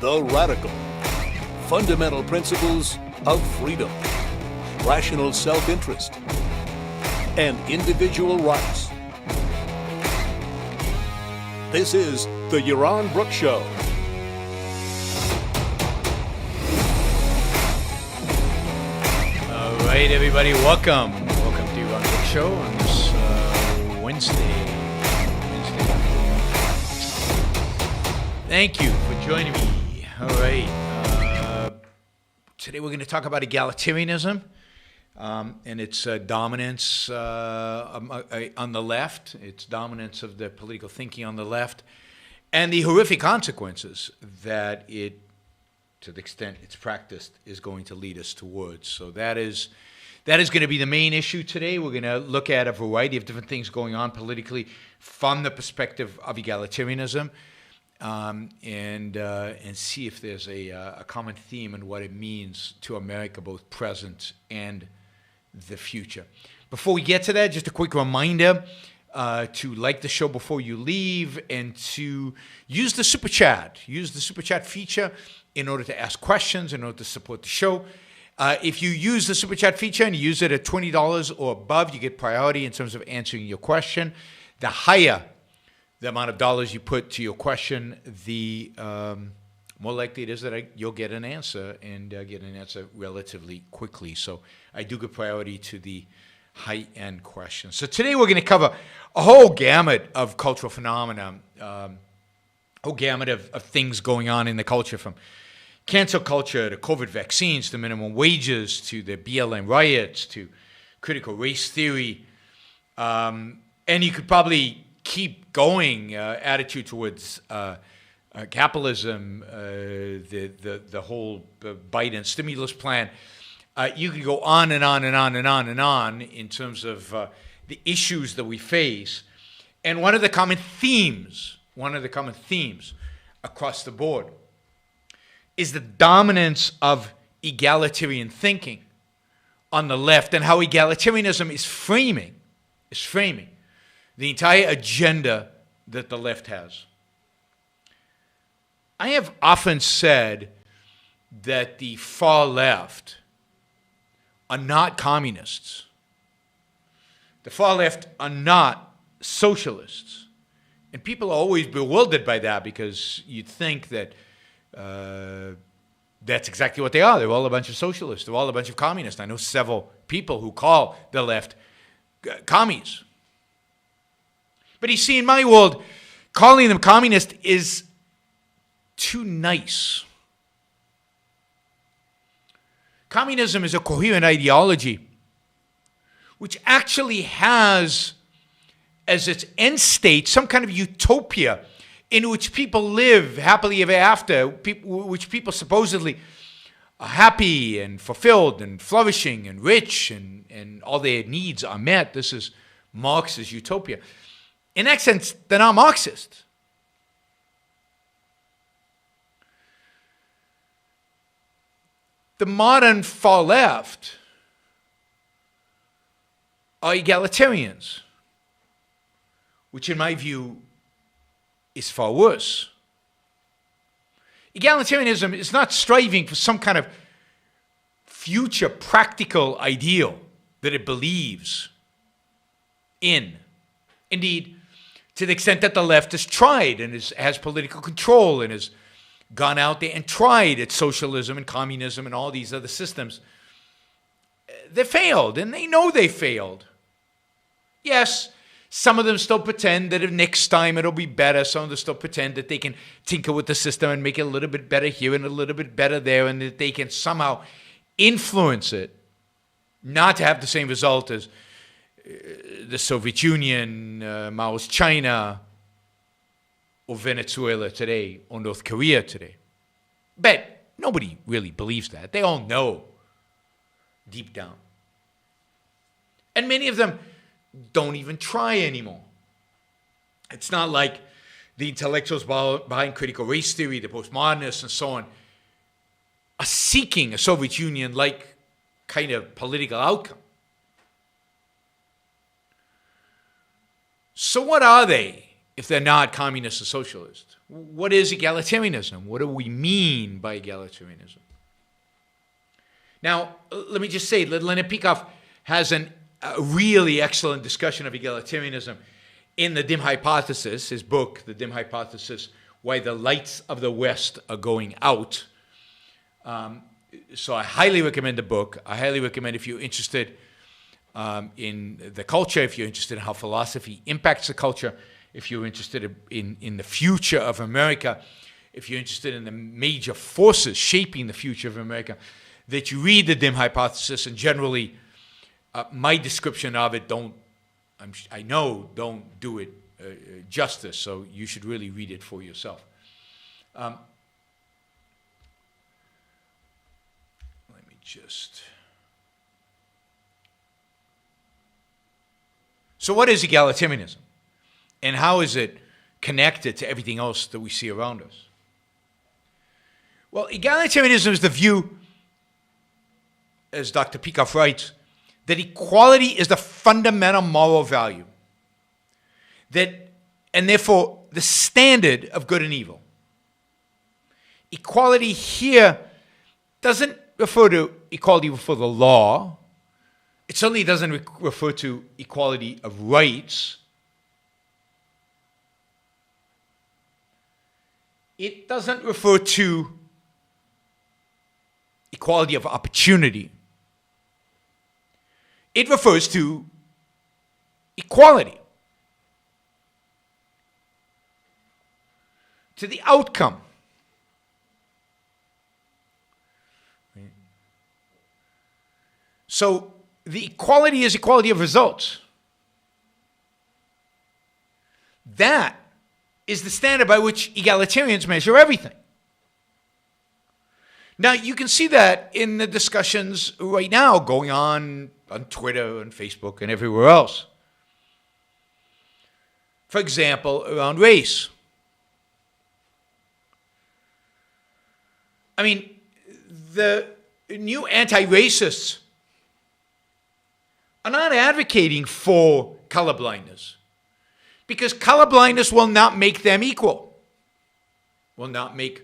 the radical, fundamental principles of freedom, rational self-interest, and individual rights. This is the Yaron Brook Show. All right, everybody, welcome. Welcome to Yaron Brook Show on this Wednesday. Thank you for joining me. All right. Today we're going to talk about egalitarianism and its dominance on the left, its dominance of the political thinking on the left, and the horrific consequences that it, to the extent it's practiced, is going to lead us towards. So that is going to be the main issue today. We're going to look at a variety of different things going on politically from the perspective of egalitarianism. And see if there's a common theme in what it means to America, both present and the future. Before we get to that, just a quick reminder to like the show before you leave and to use the Super Chat. Use the Super Chat feature in order to ask questions, in order to support the show. If you use the Super Chat feature and you use it at $20 or above, you get priority in terms of answering your question. The higher the amount of dollars you put to your question, the more likely it is that you'll get an answer and get an answer relatively quickly. So I do give priority to the high-end questions. So today we're going to cover a whole gamut of cultural phenomena, whole gamut of things going on in the culture, from cancel culture to COVID vaccines to minimum wages to the BLM riots to critical race theory. And you could probably keep going, attitude towards capitalism, the whole Biden stimulus plan. You could go on and on and on and on and on in terms of the issues that we face. And one of the common themes across the board is the dominance of egalitarian thinking on the left, and how egalitarianism is framing the entire agenda that the left has. I have often said that the far left are not communists. The far left are not socialists. And people are always bewildered by that, because you'd think that that's exactly what they are. They're all a bunch of socialists. They're all a bunch of communists. I know several people who call the left commies. But you see, in my world, calling them communist is too nice. Communism is a coherent ideology which actually has as its end state some kind of utopia in which people live happily ever after, which people supposedly are happy and fulfilled and flourishing and rich, and all their needs are met. This is Marx's utopia. In that sense, they're not Marxist. The modern far left are egalitarians, which in my view is far worse. Egalitarianism is not striving for some kind of future practical ideal that it believes in. Indeed, to the extent that the left has tried and has political control and has gone out there and tried at socialism and communism and all these other systems, they failed, and they know they failed. Yes, some of them still pretend that if next time it'll be better. Some of them still pretend that they can tinker with the system and make it a little bit better here and a little bit better there, and that they can somehow influence it not to have the same result as the Soviet Union, Mao's China, or Venezuela today, or North Korea today. But nobody really believes that. They all know deep down. And many of them don't even try anymore. It's not like the intellectuals behind critical race theory, the postmodernists and so on, are seeking a Soviet Union-like kind of political outcome. So what are they if they're not communist or socialist. What is egalitarianism? What do we mean by egalitarianism? Now, let me just say, Leonid Peikoff has a really excellent discussion of egalitarianism in The Dim Hypothesis, his book, The Dim Hypothesis, Why the Lights of the West Are Going Out. So I highly recommend the book. I highly recommend if you're interested in the culture, if you're interested in how philosophy impacts the culture, if you're interested in the future of America, if you're interested in the major forces shaping the future of America, that you read The Dim Hypothesis. And generally, my description of it don't do it justice, so you should really read it for yourself. Let me just... So what is egalitarianism? And how is it connected to everything else that we see around us? Well, egalitarianism is the view, as Dr. Peikoff writes, that equality is the fundamental moral value, and therefore the standard of good and evil. Equality here doesn't refer to equality before the law. It certainly doesn't refer to equality of rights. It doesn't refer to equality of opportunity. It refers to equality, to the outcome. So the equality is equality of results. That is the standard by which egalitarians measure everything. Now, you can see that in the discussions right now going on Twitter and Facebook and everywhere else. For example, around race. I mean, the new anti-racists are not advocating for colorblindness, because colorblindness will not make them equal, will not make,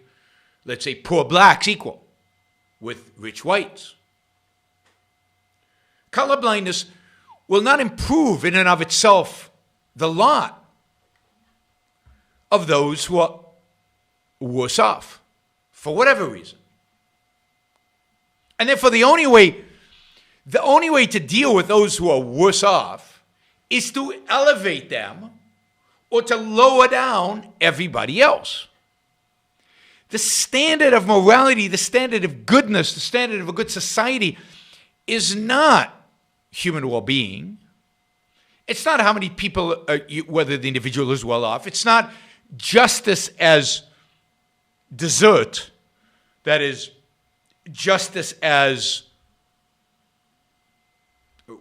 let's say, poor blacks equal with rich whites. Colorblindness will not improve in and of itself the lot of those who are worse off, for whatever reason. And therefore, the only way to deal with those who are worse off is to elevate them or to lower down everybody else. The standard of morality, the standard of goodness, the standard of a good society is not human well-being. It's not how many people, whether the individual is well off. It's not justice as desert, that is, justice as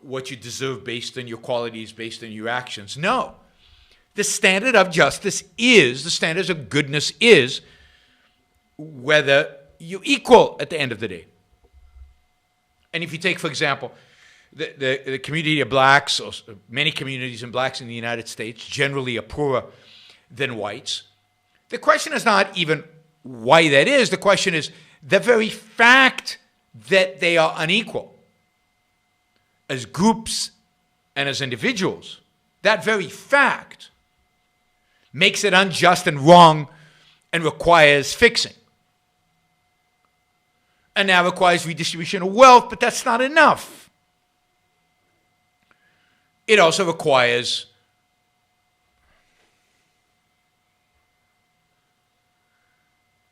what you deserve based on your qualities, based on your actions. No. The standard of justice is, the standards of goodness is, whether you're equal at the end of the day. And if you take, for example, the community of blacks, or many communities in blacks in the United States generally are poorer than whites, the question is not even why that is. The question is the very fact that they are unequal as groups and as individuals. That very fact makes it unjust and wrong and requires fixing. And that requires redistribution of wealth, but that's not enough. It also requires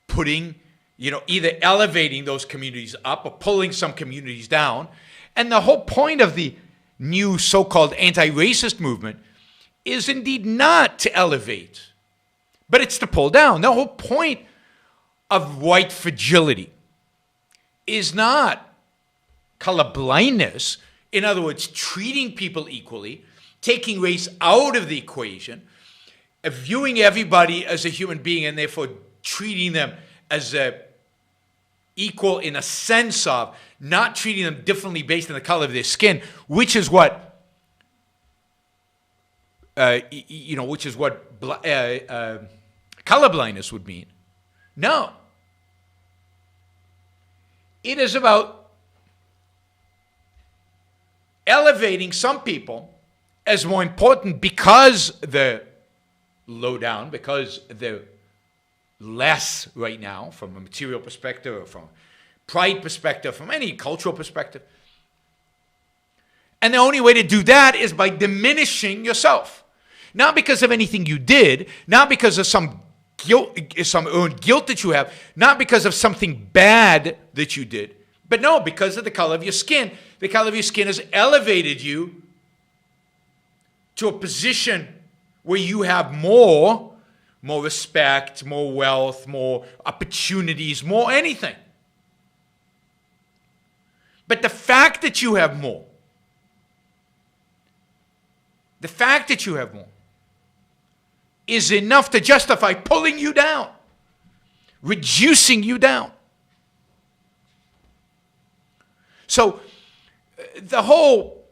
putting, either elevating those communities up or pulling some communities down. And the whole point of the new so-called anti-racist movement is indeed not to elevate, but it's to pull down. The whole point of white fragility is not colorblindness. In other words, treating people equally, taking race out of the equation, viewing everybody as a human being and therefore treating them as equal in a sense of not treating them differently based on the color of their skin, which is what colorblindness would mean. No. It is about elevating some people as more important because they're low down, because they're less right now from a material perspective or from a pride perspective, from any cultural perspective. And the only way to do that is by diminishing yourself. Not because of anything you did, not because of some guilt, some earned guilt that you have, not because of something bad that you did, but no, because of the color of your skin. The color of your skin has elevated you to a position where you have more respect, more wealth, more opportunities, more anything. But the fact that you have more, is enough to justify pulling you down, reducing you down. So the whole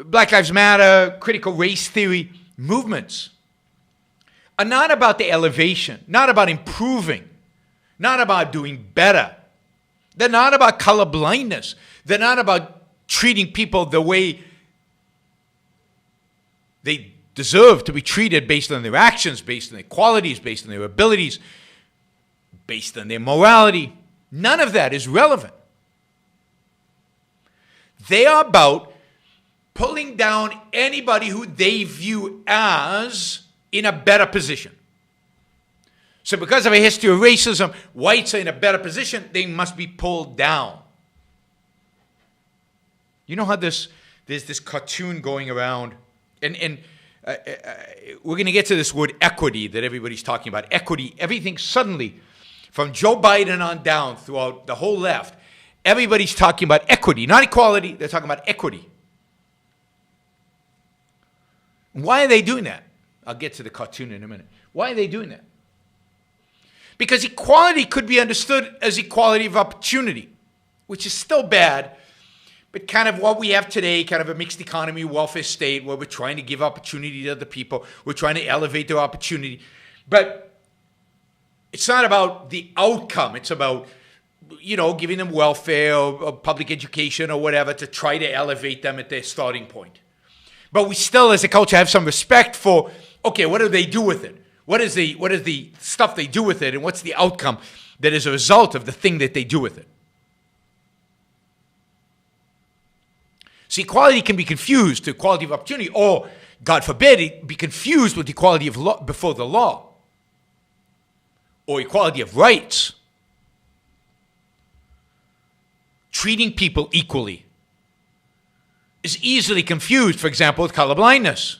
Black Lives Matter, critical race theory movements are not about the elevation, not about improving, not about doing better. They're not about color blindness. They're not about treating people the way they deserve to be treated based on their actions, based on their qualities, based on their abilities, based on their morality. None of that is relevant. They are about pulling down anybody who they view as in a better position. So because of a history of racism, whites are in a better position, they must be pulled down. You know how there's this cartoon going around, and we're going to get to this word equity that everybody's talking about. Equity, everything suddenly, from Joe Biden on down throughout the whole left, everybody's talking about equity, not equality, they're talking about equity. Why are they doing that? I'll get to the cartoon in a minute. Why are they doing that? Because equality could be understood as equality of opportunity, which is still bad, but kind of what we have today, kind of a mixed economy, welfare state, where we're trying to give opportunity to other people. We're trying to elevate their opportunity. But it's not about the outcome. It's about, giving them welfare or public education or whatever to try to elevate them at their starting point. But we still, as a culture, have some respect for, okay, what do they do with it? What is the stuff they do with it, and what's the outcome that is a result of the thing that they do with it? See, equality can be confused to equality of opportunity, or, God forbid, it be confused with equality of law before the law, or equality of rights. Treating people equally is easily confused, for example, with colorblindness.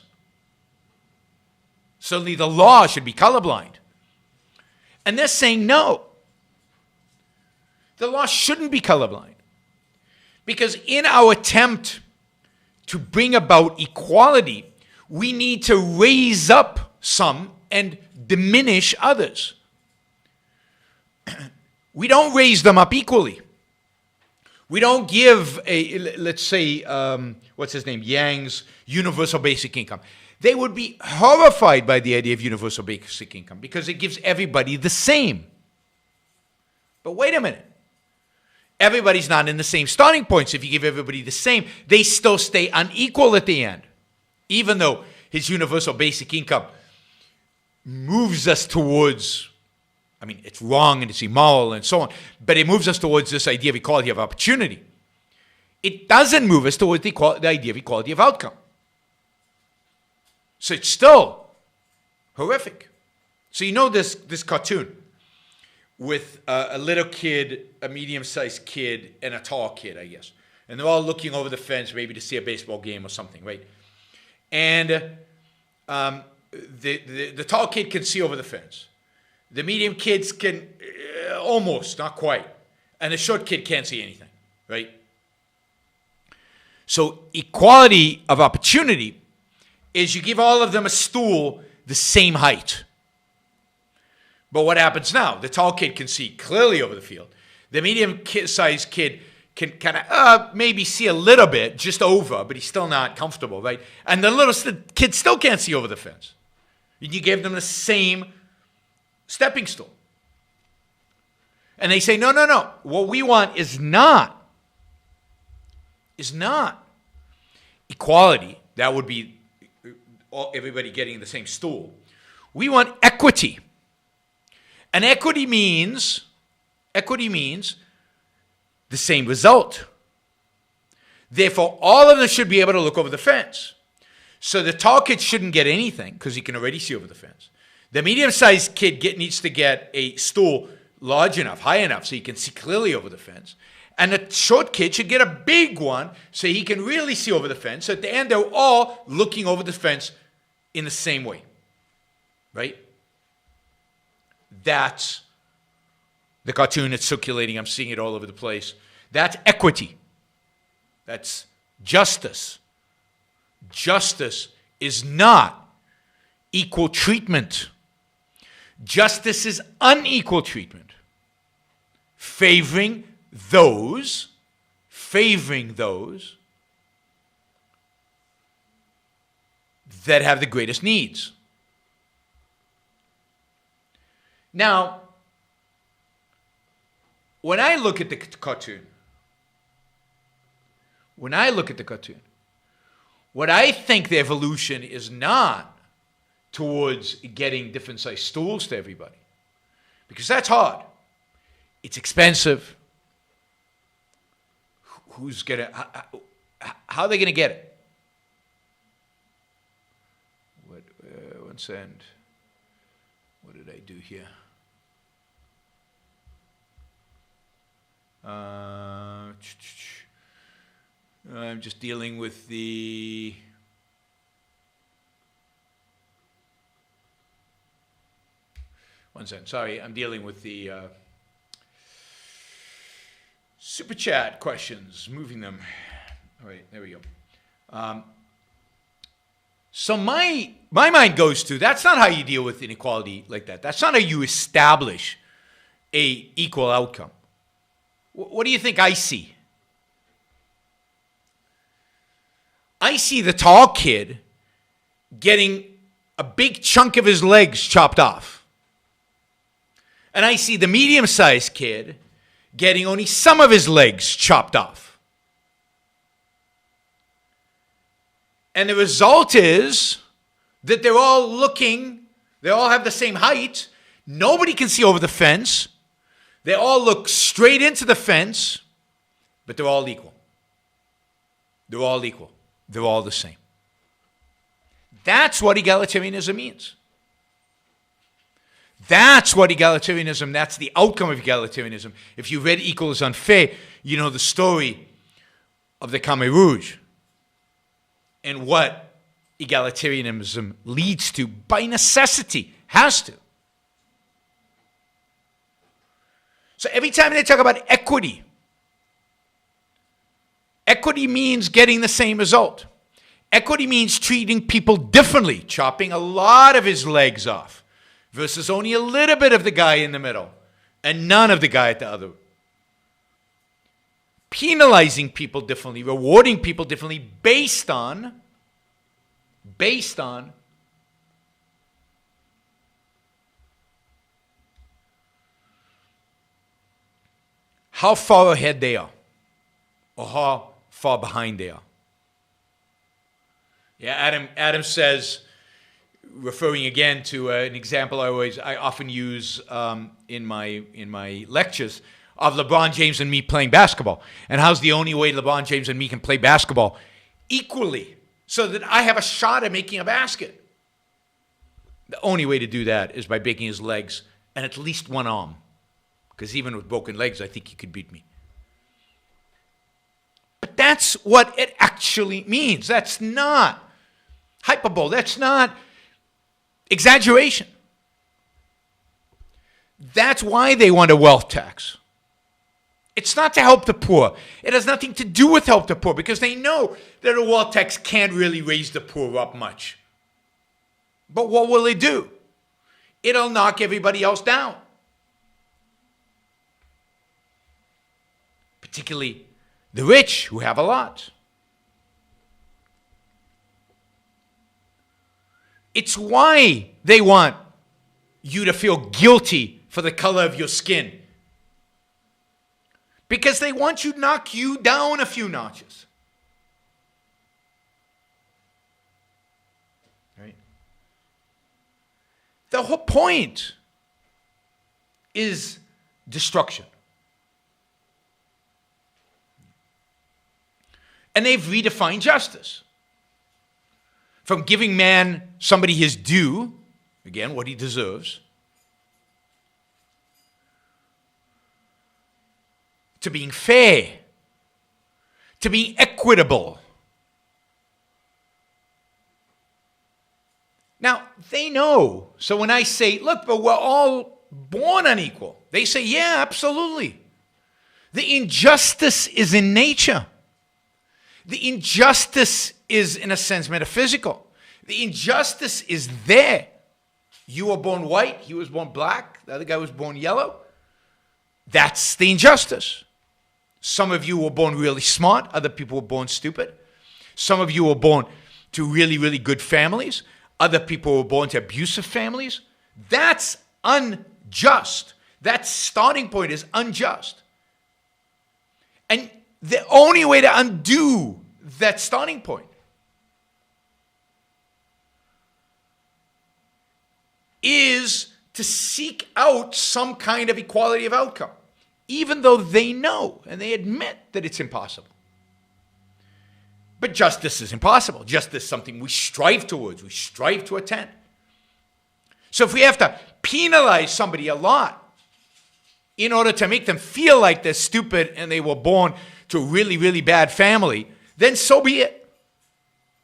Suddenly the law should be colorblind. And they're saying no. The law shouldn't be colorblind. Because in our attempt to bring about equality, we need to raise up some and diminish others. We don't raise them up equally. We don't give let's say, what's his name, Yang's universal basic income. They would be horrified by the idea of universal basic income because it gives everybody the same. But wait a minute. Everybody's not in the same starting points. If you give everybody the same, they still stay unequal at the end. Even though his universal basic income moves us towards, it's wrong and it's immoral and so on, but it moves us towards this idea of equality of opportunity. It doesn't move us towards the idea of equality of outcome. So it's still horrific. So this cartoon with a little kid, a medium-sized kid, and a tall kid, I guess. And they're all looking over the fence maybe to see a baseball game or something, right? And the tall kid can see over the fence. The medium kids can almost, not quite. And the short kid can't see anything, right? So equality of opportunity is you give all of them a stool the same height. But what happens now? The tall kid can see clearly over the field. The medium-sized kid can kind of maybe see a little bit, just over, but he's still not comfortable, right? And the little kid still can't see over the fence. And you gave them the same stepping stool. And they say, no, no, no. What we want is not equality. That would be everybody getting the same stool. We want equity. And equity means the same result. Therefore, all of them should be able to look over the fence. So the tall kid shouldn't get anything because he can already see over the fence. The medium-sized kid needs to get a stool large enough, high enough, so he can see clearly over the fence. And the short kid should get a big one so he can really see over the fence. So at the end, they're all looking over the fence in the same way. Right? That's the cartoon that's circulating. I'm seeing it all over the place. That's equity. That's justice. Justice is not equal treatment. Justice is unequal treatment. Favoring those that have the greatest needs. Now, when I look at the cartoon, what I think the evolution is not towards getting different size stools to everybody, because that's hard. It's expensive. Who's gonna? How are they gonna get it? One second. What did I do here? I'm just dealing with the. One second. Sorry, I'm dealing with the super chat questions, moving them. All right, there we go. So my mind goes to, that's not how you deal with inequality like that. That's not how you establish a equal outcome. What do you think I see? I see the tall kid getting a big chunk of his legs chopped off. And I see the medium-sized kid getting only some of his legs chopped off. And the result is that they're all looking, they all have the same height. Nobody can see over the fence. They all look straight into the fence, but they're all equal. They're all equal. They're all the same. That's what egalitarianism means. That's what egalitarianism, that's the outcome of egalitarianism. If you read Equal is Unfair, you know the story of the Khmer Rouge and what egalitarianism leads to by necessity, has to. So every time they talk about equity, equity means getting the same result. Equity means treating people differently, chopping a lot of his legs off versus only a little bit of the guy in the middle and none of the guy at the other. Penalizing people differently, rewarding people differently based on how far ahead they are or how far behind they are. Yeah, Adam says, referring again to an example I often use in my lectures of LeBron James and me playing basketball. And how's the only way LeBron James and me can play basketball equally so that I have a shot at making a basket? The only way to do that is by breaking his legs and at least one arm. Because even with broken legs, I think he could beat me. But that's what it actually means. That's not hyperbole. That's not exaggeration. That's why they want a wealth tax. It's not to help the poor. It has nothing to do with help the poor because they know that a wealth tax can't really raise the poor up much. But what will it do? It'll knock everybody else down. Particularly the rich who have a lot. It's why they want you to feel guilty for the color of your skin. Because they want you to knock you down a few notches. Right? The whole point is destruction. And they've redefined justice. From giving man somebody his due, again, what he deserves, to being fair, to being equitable. Now, they know. So when I say, look, but we're all born unequal, they say, yeah, absolutely. The injustice is in nature. The injustice is, in a sense, metaphysical. The injustice is there. You were born white, he was born black, the other guy was born yellow. That's the injustice. Some of you were born really smart, other people were born stupid. Some of you were born to really, really good families. Other people were born to abusive families. That's unjust. That starting point is unjust. And the only way to undo that starting point is to seek out some kind of equality of outcome, even though they know and they admit that it's impossible. But justice is impossible. Justice is something we strive towards, we strive to attain. So if we have to penalize somebody a lot in order to make them feel like they're stupid and they were born to a really, really bad family, then so be it.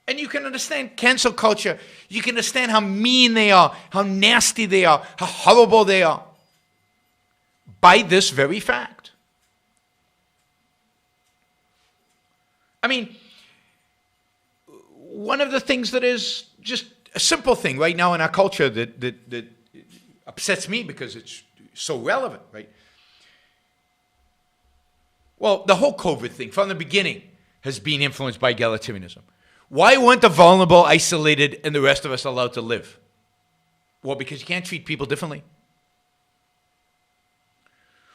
And you can understand cancel culture. You can understand how mean they are, how nasty they are, how horrible they are, by this very fact. I mean, one of the things that is just a simple thing right now in our culture that upsets me because it's so relevant, right? Well, the whole COVID thing from the beginning has been influenced by egalitarianism. Why weren't the vulnerable isolated and the rest of us allowed to live? Well, because you can't treat people differently.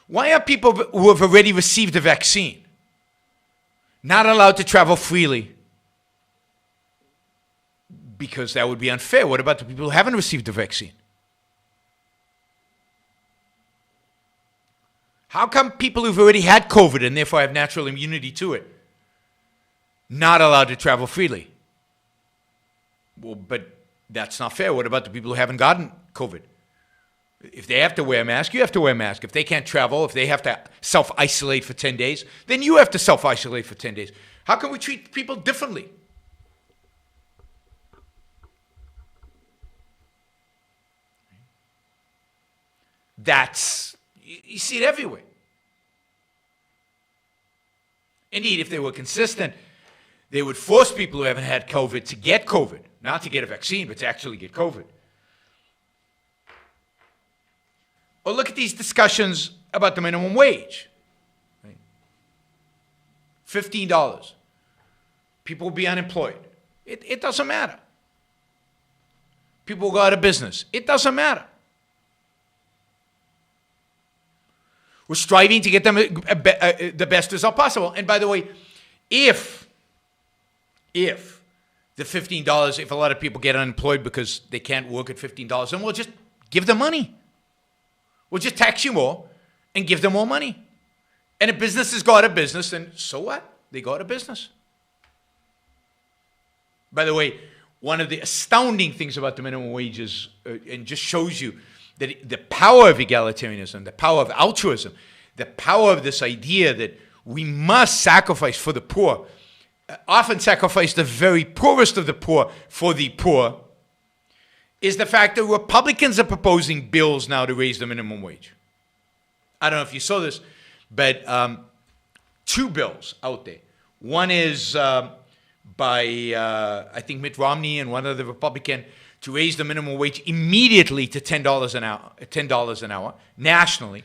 Why are people who have already received a vaccine not allowed to travel freely? Because that would be unfair. What about the people who haven't received the vaccine? How come people who've already had COVID and therefore have natural immunity to it not allowed to travel freely? Well, but that's not fair. What about the people who haven't gotten COVID? If they have to wear a mask, you have to wear a mask. If they can't travel, if they have to self-isolate for 10 days, then you have to self-isolate for 10 days. How can we treat people differently? You see it everywhere. Indeed, if they were consistent, they would force people who haven't had COVID to get COVID, not to get a vaccine, but to actually get COVID. Or look at these discussions about the minimum wage. Right? $15. People will be unemployed. It doesn't matter. People will go out of business. It doesn't matter. We're striving to get them the best result possible. And by the way, if the $15, if a lot of people get unemployed because they can't work at $15, then we'll just give them money. We'll just tax you more and give them more money. And if businesses go out of business, then so what? They go out of business. By the way, one of the astounding things about the minimum wage is, and just shows you that the power of egalitarianism, the power of altruism, the power of this idea that we must sacrifice for the poor, often sacrifice the very poorest of the poor for the poor, is the fact that Republicans are proposing bills now to raise the minimum wage. I don't know if you saw this, but two bills out there. One is by, I think, Mitt Romney and one other Republican, to raise the minimum wage immediately to $10 an hour, nationally.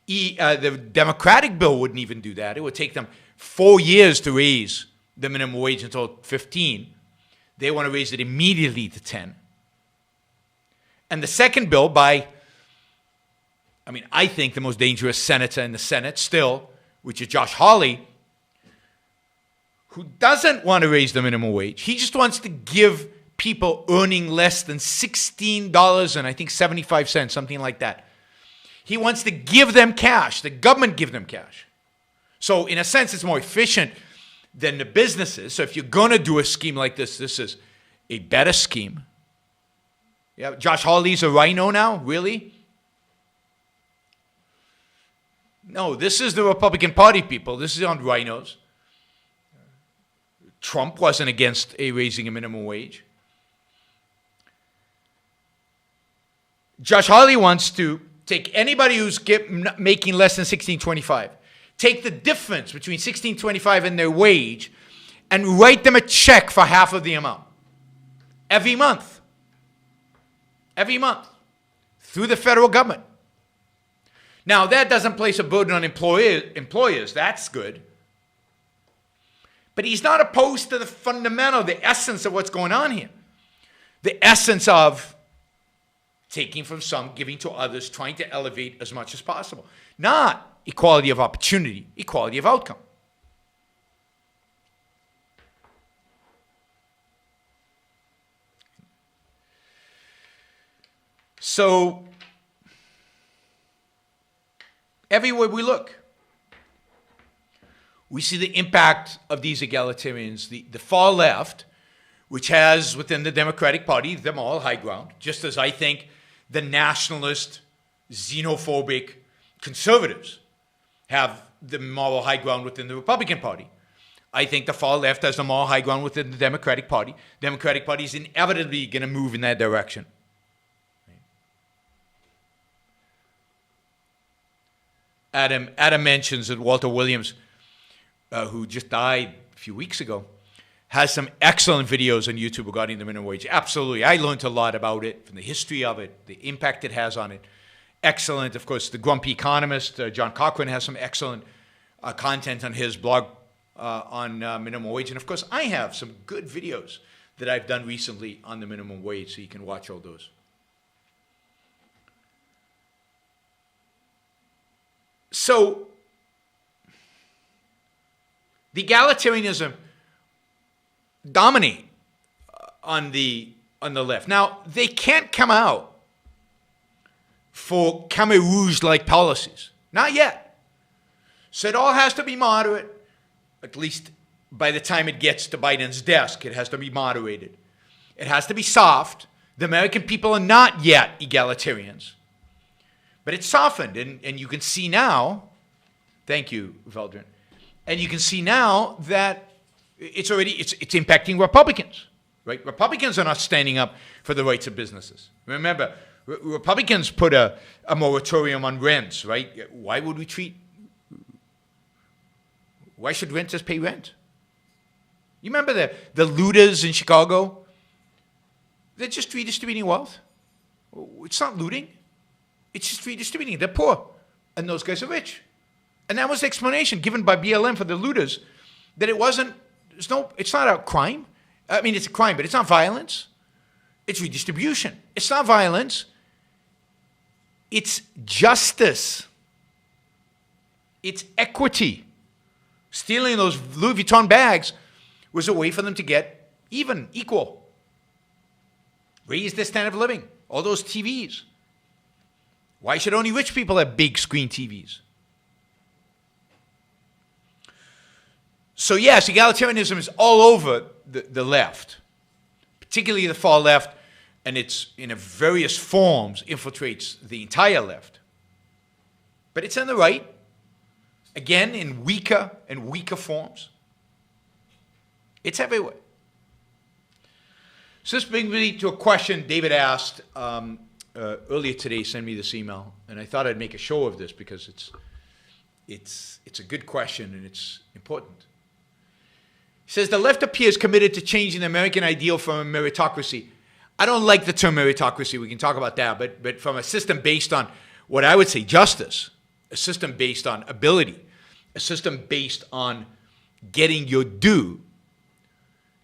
The Democratic bill wouldn't even do that. It would take them 4 years to raise the minimum wage until 15. They want to raise it immediately to 10. And the second bill by, I think the most dangerous senator in the Senate still, which is Josh Hawley, who doesn't want to raise the minimum wage. He just wants to give people earning less than $16 and I think 75 cents, something like that. He wants to give them cash, the government give them cash. So in a sense, it's more efficient than the businesses. So if you're going to do a scheme like this, this is a better scheme. Yeah, Josh Hawley's a rhino now? Really? No, this is the Republican Party, people. This is on rhinos. Trump wasn't against raising a minimum wage. Josh Hawley wants to take anybody who's making less than $16.25, take the difference between $16.25 and their wage, and write them a check for half of the amount. Every month. Every month. Through the federal government. Now, that doesn't place a burden on employers. That's good. But he's not opposed to the fundamental, the essence of what's going on here. The essence of taking from some, giving to others, trying to elevate as much as possible. Not equality of opportunity, equality of outcome. So, everywhere we look, we see the impact of these egalitarians, the far left, which has within the Democratic Party the moral high ground, just as I think the nationalist, xenophobic conservatives have the moral high ground within the Republican Party. I think the far left has the moral high ground within the Democratic Party. The Democratic Party is inevitably going to move in that direction. Adam mentions that Walter Williams, who just died a few weeks ago, has some excellent videos on YouTube regarding the minimum wage. Absolutely. I learned a lot about it, from the history of it, the impact it has on it. Excellent. Of course, the Grumpy Economist, John Cochran, has some excellent content on his blog on minimum wage. And of course, I have some good videos that I've done recently on the minimum wage, so you can watch all those. So, the egalitarianism dominate on the left. Now, they can't come out for Khmer Rouge-like policies. Not yet. So it all has to be moderate, at least by the time it gets to Biden's desk. It has to be moderated. It has to be soft. The American people are not yet egalitarians. But it's softened, and you can see now, thank you, Veldrin, and you can see now that it's impacting Republicans, right? Republicans are not standing up for the rights of businesses. Remember, Republicans put a moratorium on rents, right? Why should renters pay rent? You remember the looters in Chicago? They're just redistributing wealth. It's not looting. It's just redistributing. They're poor, and those guys are rich. And that was the explanation given by BLM for the looters, that it's not a crime. I mean, it's a crime, but it's not violence. It's redistribution. It's not violence. It's justice. It's equity. Stealing those Louis Vuitton bags was a way for them to get equal. Raise their standard of living. All those TVs. Why should only rich people have big screen TVs? So yes, egalitarianism is all over the left, particularly the far left, and it's in various forms infiltrates the entire left. But it's on the right, again in weaker and weaker forms. It's everywhere. So this brings me to a question David asked earlier today. Sent me this email, and I thought I'd make a show of this because it's a good question and it's important. He says, the left appears committed to changing the American ideal from a meritocracy. I don't like the term meritocracy. We can talk about that. But from a system based on what I would say justice, a system based on ability, a system based on getting your due,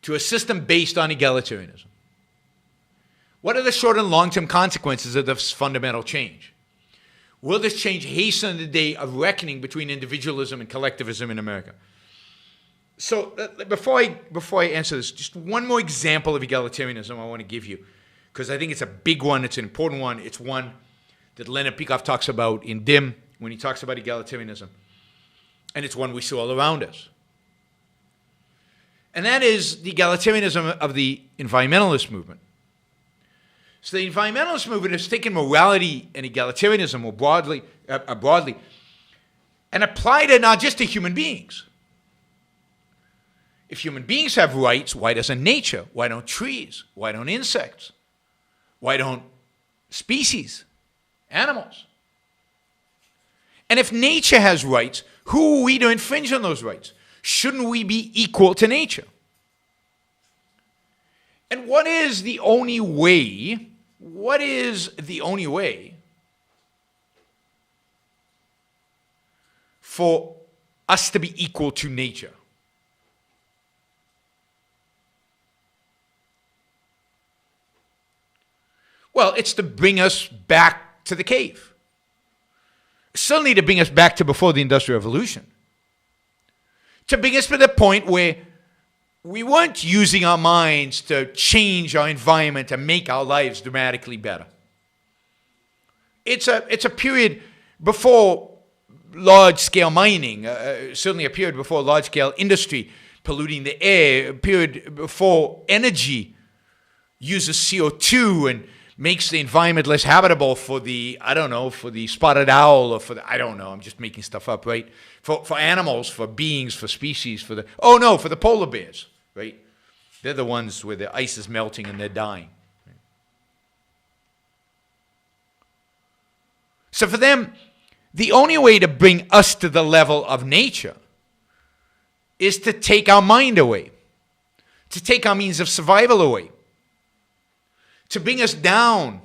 to a system based on egalitarianism. What are the short and long-term consequences of this fundamental change? Will this change hasten the day of reckoning between individualism and collectivism in America? So before I answer this, just one more example of egalitarianism I want to give you, because I think it's a big one, it's an important one, it's one that Leonard Peikoff talks about in DIM when he talks about egalitarianism, and it's one we see all around us. And that is the egalitarianism of the environmentalist movement. So the environmentalist movement has taken morality and egalitarianism more broadly and applied it not just to human beings. If human beings have rights, why doesn't nature? Why don't trees? Why don't insects? Why don't species, animals? And if nature has rights, who are we to infringe on those rights? Shouldn't we be equal to nature? And what is the only way for us to be equal to nature? Well, it's to bring us back to the cave. Certainly to bring us back to before the Industrial Revolution. To bring us to the point where we weren't using our minds to change our environment and make our lives dramatically better. It's a period before large-scale mining, certainly a period before large-scale industry polluting the air, a period before energy uses CO2 and makes the environment less habitable for the, for the spotted owl or for the, I'm just making stuff up, right? For animals, for beings, for species, for the polar bears, right? They're the ones where the ice is melting and they're dying. Right? So for them, the only way to bring us to the level of nature is to take our mind away, to take our means of survival away, to bring us down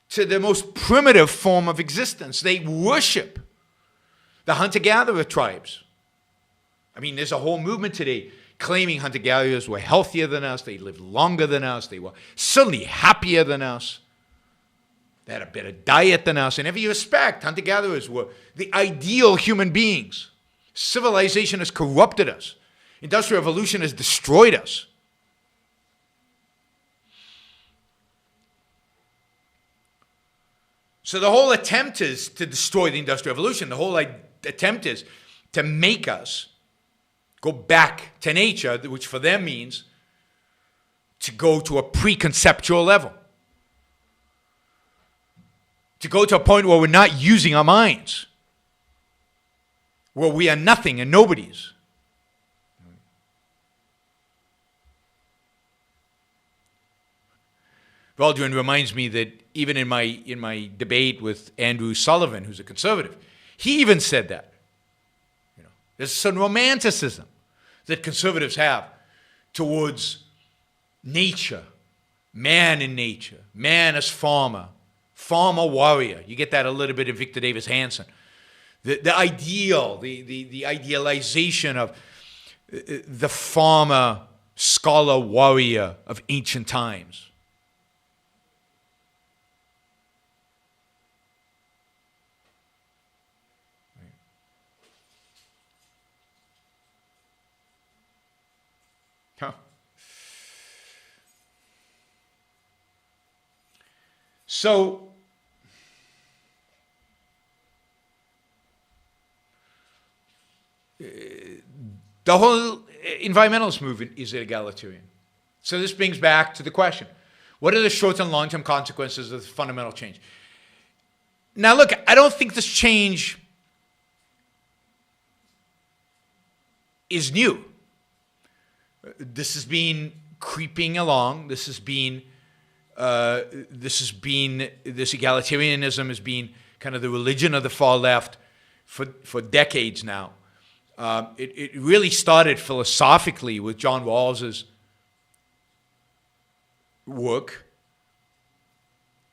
to the most primitive form of existence. They worship the hunter-gatherer tribes. I mean, there's a whole movement today claiming hunter-gatherers were healthier than us, they lived longer than us, they were certainly happier than us, they had a better diet than us. In every respect, hunter-gatherers were the ideal human beings. Civilization has corrupted us. Industrial revolution has destroyed us. So the whole attempt is to destroy the Industrial Revolution. The whole attempt is to make us go back to nature, which for them means to go to a preconceptual level. To go to a point where we're not using our minds. Where we are nothing and nobodies. Valdrin reminds me that even in my debate with Andrew Sullivan, who's a conservative, he even said that. There's some romanticism that conservatives have towards nature, man in nature, man as farmer, farmer warrior. You get that a little bit in Victor Davis Hanson. The ideal, the idealization of the farmer, scholar, warrior of ancient times. So, the whole environmentalist movement is egalitarian. So this brings back to the question, what are the short and long-term consequences of this fundamental change? Now look, I don't think this change is new. This has been creeping along. This egalitarianism has been kind of the religion of the far left for decades now. It really started philosophically with John Rawls's work,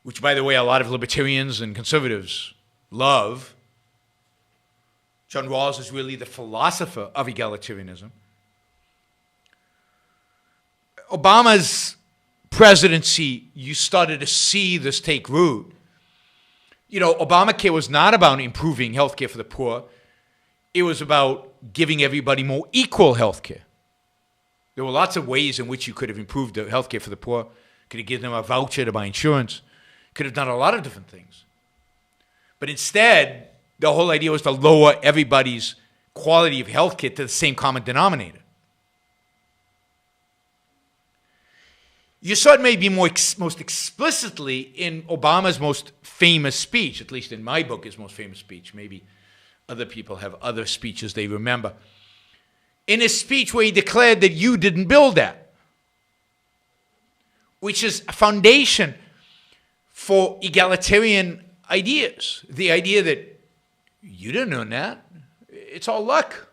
which, by the way, a lot of libertarians and conservatives love. John Rawls is really the philosopher of egalitarianism. Obama's presidency, you started to see this take root. You know, Obamacare was not about improving health care for the poor. It was about giving everybody more equal health care. There were lots of ways in which you could have improved the health care for the poor. Could have given them a voucher to buy insurance. Could have done a lot of different things. But instead, the whole idea was to lower everybody's quality of health care to the same common denominator. You saw it maybe most explicitly in Obama's most famous speech, at least in my book, his most famous speech. Maybe other people have other speeches they remember. In his speech where he declared that you didn't build that, which is a foundation for egalitarian ideas. The idea that you didn't earn that. It's all luck.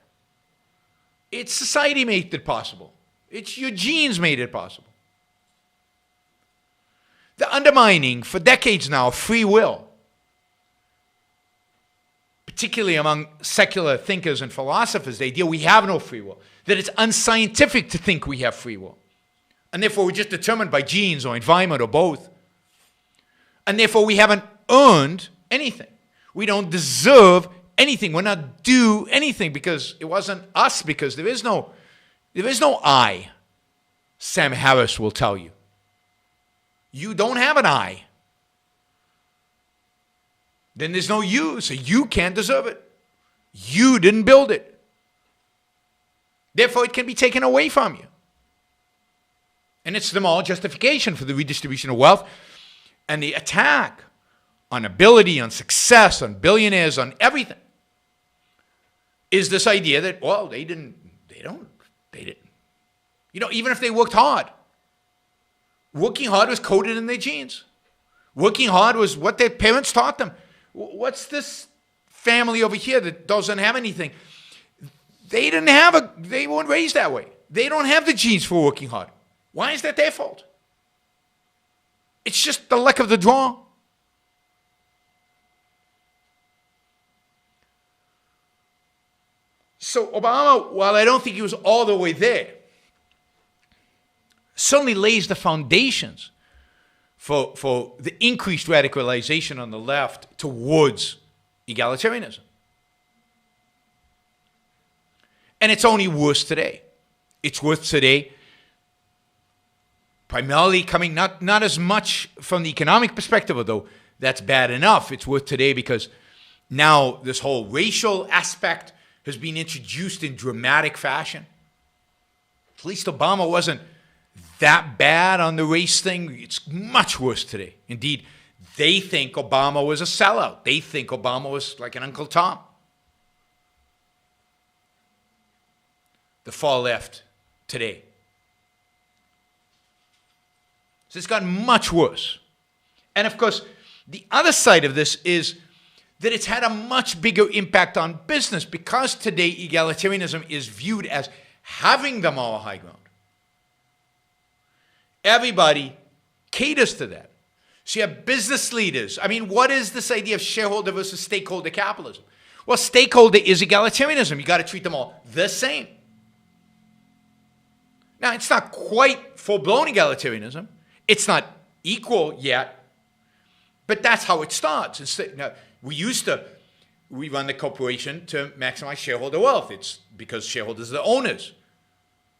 It's society made it possible. It's your genes made it possible. The undermining for decades now of free will, particularly among secular thinkers and philosophers, the idea we have no free will, that it's unscientific to think we have free will, and therefore we're just determined by genes or environment or both, and therefore we haven't earned anything. We don't deserve anything. We're not due anything because it wasn't us, because there is no I. Sam Harris will tell you. You don't have an I. Then there's no you, so you can't deserve it. You didn't build it. Therefore, it can be taken away from you. And it's the moral justification for the redistribution of wealth and the attack on ability, on success, on billionaires, on everything, is this idea that, well, they didn't. You know, even if they worked hard, working hard was coded in their genes. Working hard was what their parents taught them. What's this family over here that doesn't have anything? They weren't raised that way. They don't have the genes for working hard. Why is that their fault? It's just the luck of the draw. So Obama, while I don't think he was all the way there, certainly lays the foundations for the increased radicalization on the left towards egalitarianism. And it's only worse today. It's worse today primarily coming not as much from the economic perspective, although that's bad enough. It's worse today because now this whole racial aspect has been introduced in dramatic fashion. At least Obama wasn't that bad on the race thing. It's much worse today. Indeed, they think Obama was a sellout. They think Obama was like an Uncle Tom. The far left today. So it's gotten much worse. And of course, the other side of this is that it's had a much bigger impact on business because today egalitarianism is viewed as having the moral high ground. Everybody caters to that. So you have business leaders. I mean, what is this idea of shareholder versus stakeholder capitalism? Well, stakeholder is egalitarianism. You got to treat them all the same. Now, it's not quite full-blown egalitarianism. It's not equal yet, but that's how it starts. Now, we run the corporation to maximize shareholder wealth. It's because shareholders are the owners.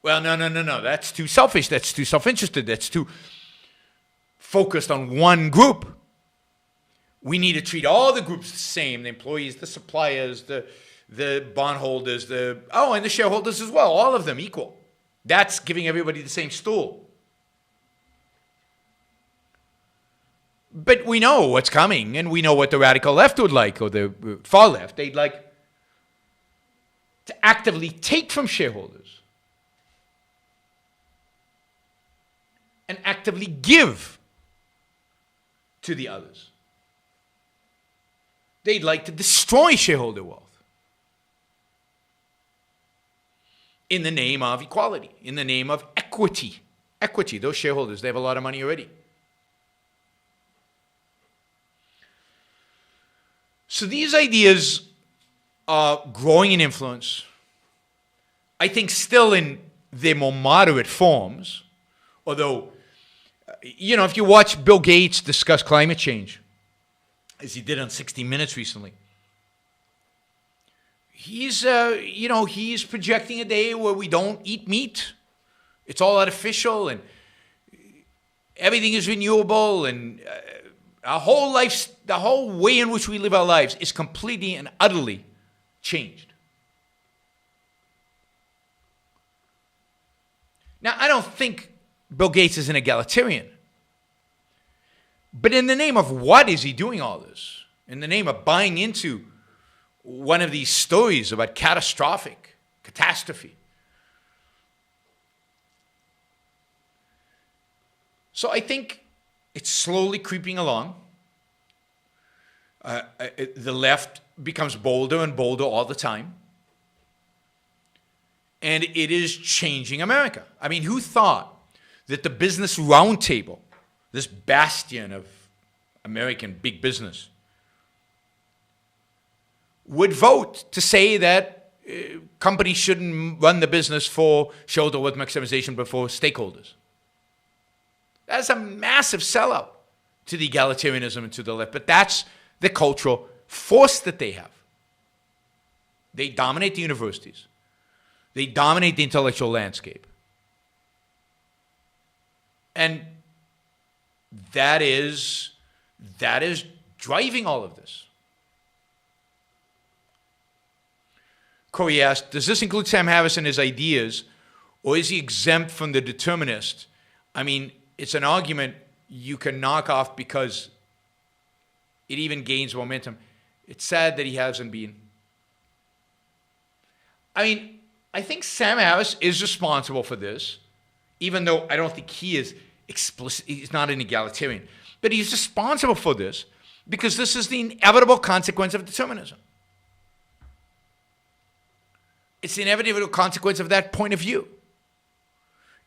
Well, no. That's too selfish. That's too self-interested. That's too focused on one group. We need to treat all the groups the same, the employees, the suppliers, the bondholders, and the shareholders as well, all of them equal. That's giving everybody the same stool. But we know what's coming, and we know what the radical left would like, or the far left. They'd like to actively take from shareholders and actively give to the others. They'd like to destroy shareholder wealth in the name of equality, in the name of equity. Equity, those shareholders, they have a lot of money already. So these ideas are growing in influence, I think still in their more moderate forms, although You know, if you watch Bill Gates discuss climate change, as he did on 60 Minutes recently, he's projecting a day where we don't eat meat. It's all artificial and everything is renewable, and our whole life, the whole way in which we live our lives is completely and utterly changed. Now, I don't think Bill Gates is an egalitarian. But in the name of what is he doing all this? In the name of buying into one of these stories about catastrophe. So I think it's slowly creeping along. The left becomes bolder and bolder all the time. And it is changing America. I mean, who thought that the Business Roundtable, this bastion of American big business, would vote to say that companies shouldn't run the business for shareholder wealth maximization but for stakeholders? That's a massive sellout to the egalitarianism and to the left. But that's the cultural force that they have. They dominate the universities. They dominate the intellectual landscape. And that is driving all of this. Corey asked, does this include Sam Harris and his ideas, or is he exempt from the determinist? I mean, it's an argument you can knock off because it even gains momentum. It's sad that he hasn't been. I mean, I think Sam Harris is responsible for this, even though I don't think he is explicit. He's not an egalitarian. But he's responsible for this because this is the inevitable consequence of determinism. It's the inevitable consequence of that point of view.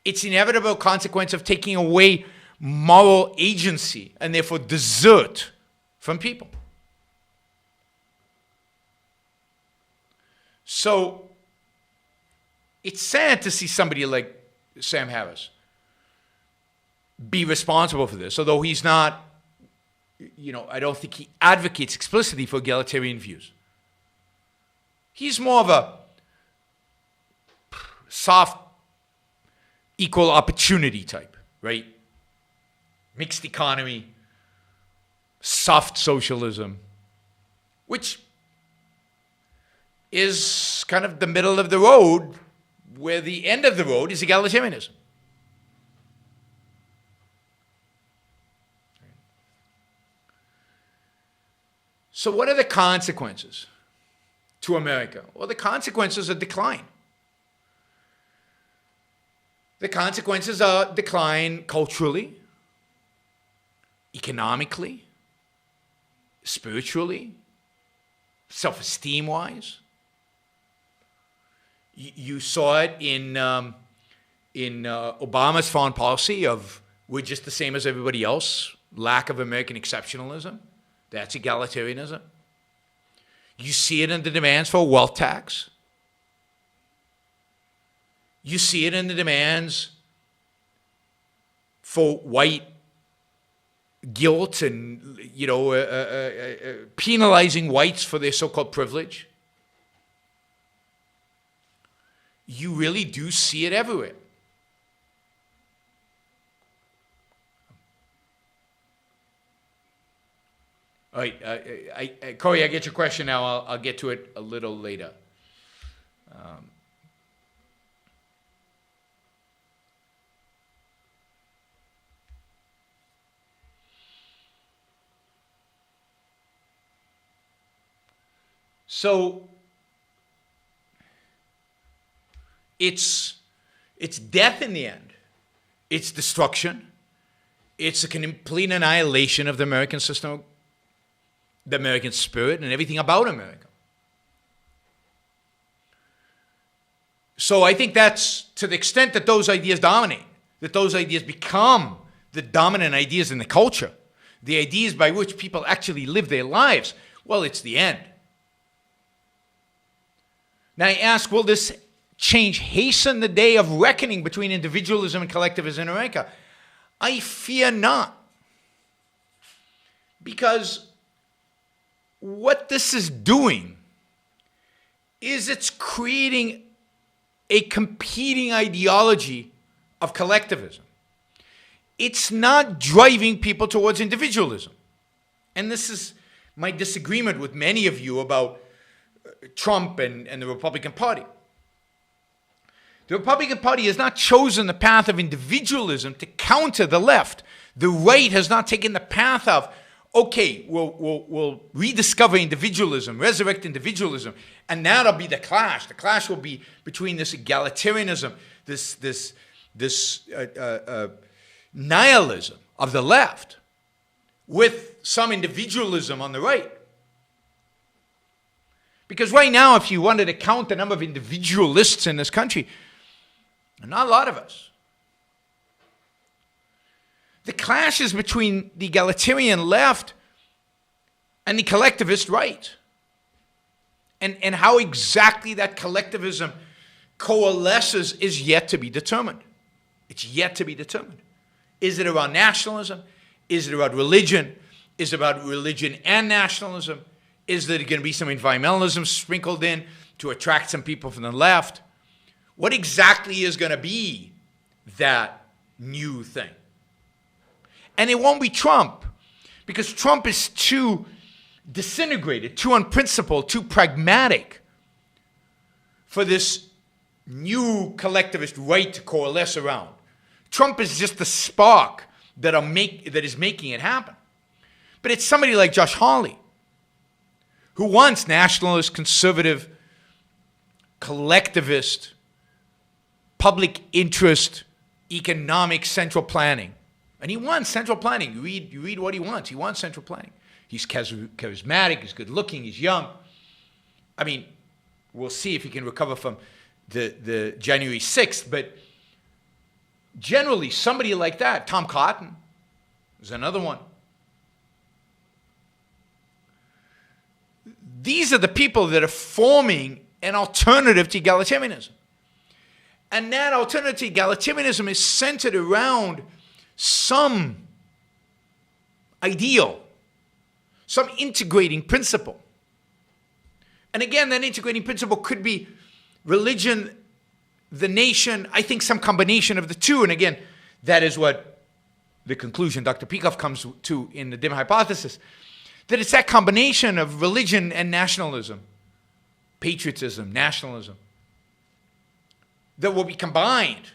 It's the inevitable consequence of taking away moral agency and therefore desert from people. So it's sad to see somebody like Sam Harris be responsible for this, although he's not, I don't think he advocates explicitly for egalitarian views. He's more of a soft, equal opportunity type, right? Mixed economy, soft socialism, which is kind of the middle of the road, where the end of the road is egalitarianism. So what are the consequences to America? Well, the consequences are decline. The consequences are decline culturally, economically, spiritually, self-esteem-wise. You saw it in Obama's foreign policy of we're just the same as everybody else, lack of American exceptionalism. That's egalitarianism. You see it in the demands for a wealth tax. You see it in the demands for white guilt and, penalizing whites for their so-called privilege. You really do see it everywhere. All right, Corey, I get your question now. I'll get to it a little later. So it's death in the end. It's destruction. It's a complete annihilation of the American system, the American spirit, and everything about America. So I think that's to the extent that those ideas dominate, that those ideas become the dominant ideas in the culture, the ideas by which people actually live their lives, well, it's the end. Now I ask, will this change hasten the day of reckoning between individualism and collectivism in America? I fear not. Because what this is doing is it's creating a competing ideology of collectivism. It's not driving people towards individualism. And this is my disagreement with many of you about Trump and the Republican Party. The Republican Party has not chosen the path of individualism to counter the left. The right has not taken the path of, okay, we'll rediscover individualism, resurrect individualism, and that'll be the clash. The clash will be between this egalitarianism, this nihilism of the left, with some individualism on the right. Because right now, if you wanted to count the number of individualists in this country, not a lot of us. The clash is between the egalitarian left and the collectivist right. And how exactly that collectivism coalesces is yet to be determined. It's yet to be determined. Is it around nationalism? Is it about religion? Is it about religion and nationalism? Is there going to be some environmentalism sprinkled in to attract some people from the left? What exactly is going to be that new thing? And it won't be Trump, because Trump is too disintegrated, too unprincipled, too pragmatic for this new collectivist right to coalesce around. Trump is just the spark that is making it happen. But it's somebody like Josh Hawley, who wants nationalist, conservative, collectivist, public interest, economic central planning. And he wants central planning. You read what he wants. He wants central planning. He's charismatic, he's good looking, he's young. I mean, we'll see if he can recover from the January 6th, but generally somebody like that, Tom Cotton is another one. These are the people that are forming an alternative to egalitarianism. And that alternative to egalitarianism is centered around some ideal, some integrating principle. And again, that integrating principle could be religion, the nation, I think some combination of the two. And again, that is what the conclusion Dr. Peikoff comes to in the dim hypothesis, that it's that combination of religion and nationalism, patriotism, nationalism, that will be combined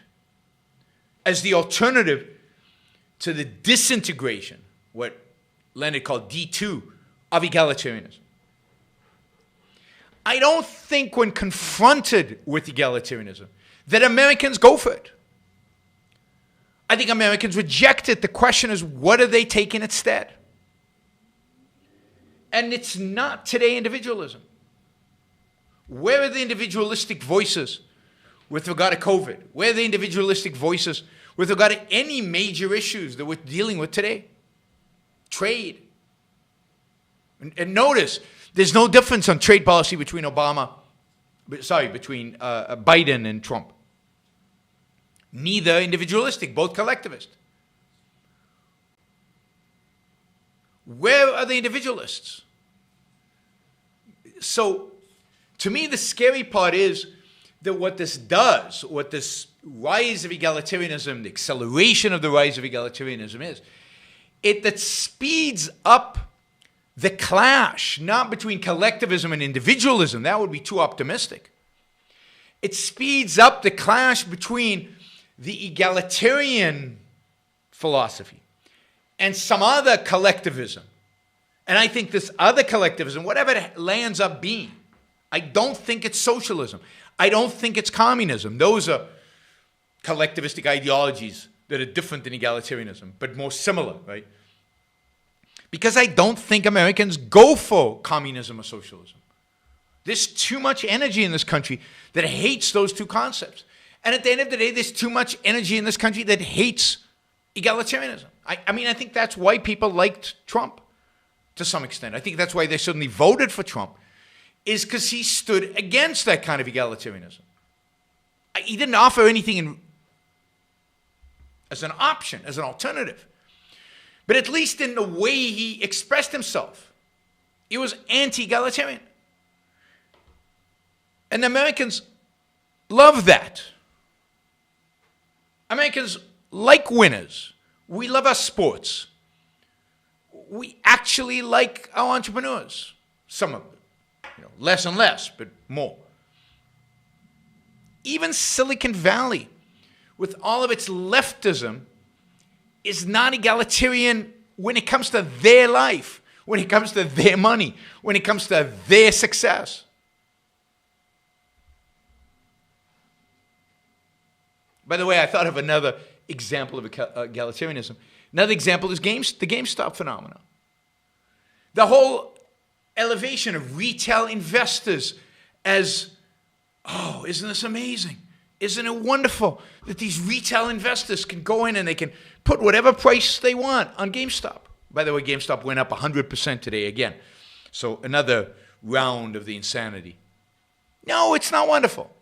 as the alternative to the disintegration, what Leonard called D2, of egalitarianism. I don't think when confronted with egalitarianism that Americans go for it. I think Americans reject it. The question is, what are they taking instead? And it's not today individualism. Where are the individualistic voices with regard to COVID? Where are the individualistic voices with regard to any major issues that we're dealing with today? Trade. And notice, there's no difference on trade policy between Biden and Trump. Neither individualistic, both collectivist. Where are the individualists? So, to me, the scary part is that what this does, what this rise of egalitarianism, the acceleration of the rise of egalitarianism is, that speeds up the clash, not between collectivism and individualism. That would be too optimistic. It speeds up the clash between the egalitarian philosophy and some other collectivism. And I think this other collectivism, whatever it lands up being, I don't think it's socialism. I don't think it's communism. Those are collectivistic ideologies that are different than egalitarianism, but more similar, right? Because I don't think Americans go for communism or socialism. There's too much energy in this country that hates those two concepts. And at the end of the day, there's too much energy in this country that hates egalitarianism. I mean, I think that's why people liked Trump to some extent. I think that's why they suddenly voted for Trump, is because he stood against that kind of egalitarianism. He didn't offer anything as an option, as an alternative. But at least in the way he expressed himself, he was anti-egalitarian. And Americans love that. Americans like winners. We love our sports. We actually like our entrepreneurs. Some of them. Less and less, but more. Even Silicon Valley, with all of its leftism, is not egalitarian when it comes to their life, when it comes to their money, when it comes to their success. By the way, I thought of another example of egalitarianism. Another example is the GameStop phenomenon. The whole elevation of retail investors as, oh, isn't this amazing? Isn't it wonderful that these retail investors can go in and they can put whatever price they want on GameStop? By the way, GameStop went up 100% today again. So another round of the insanity. No, it's not wonderful.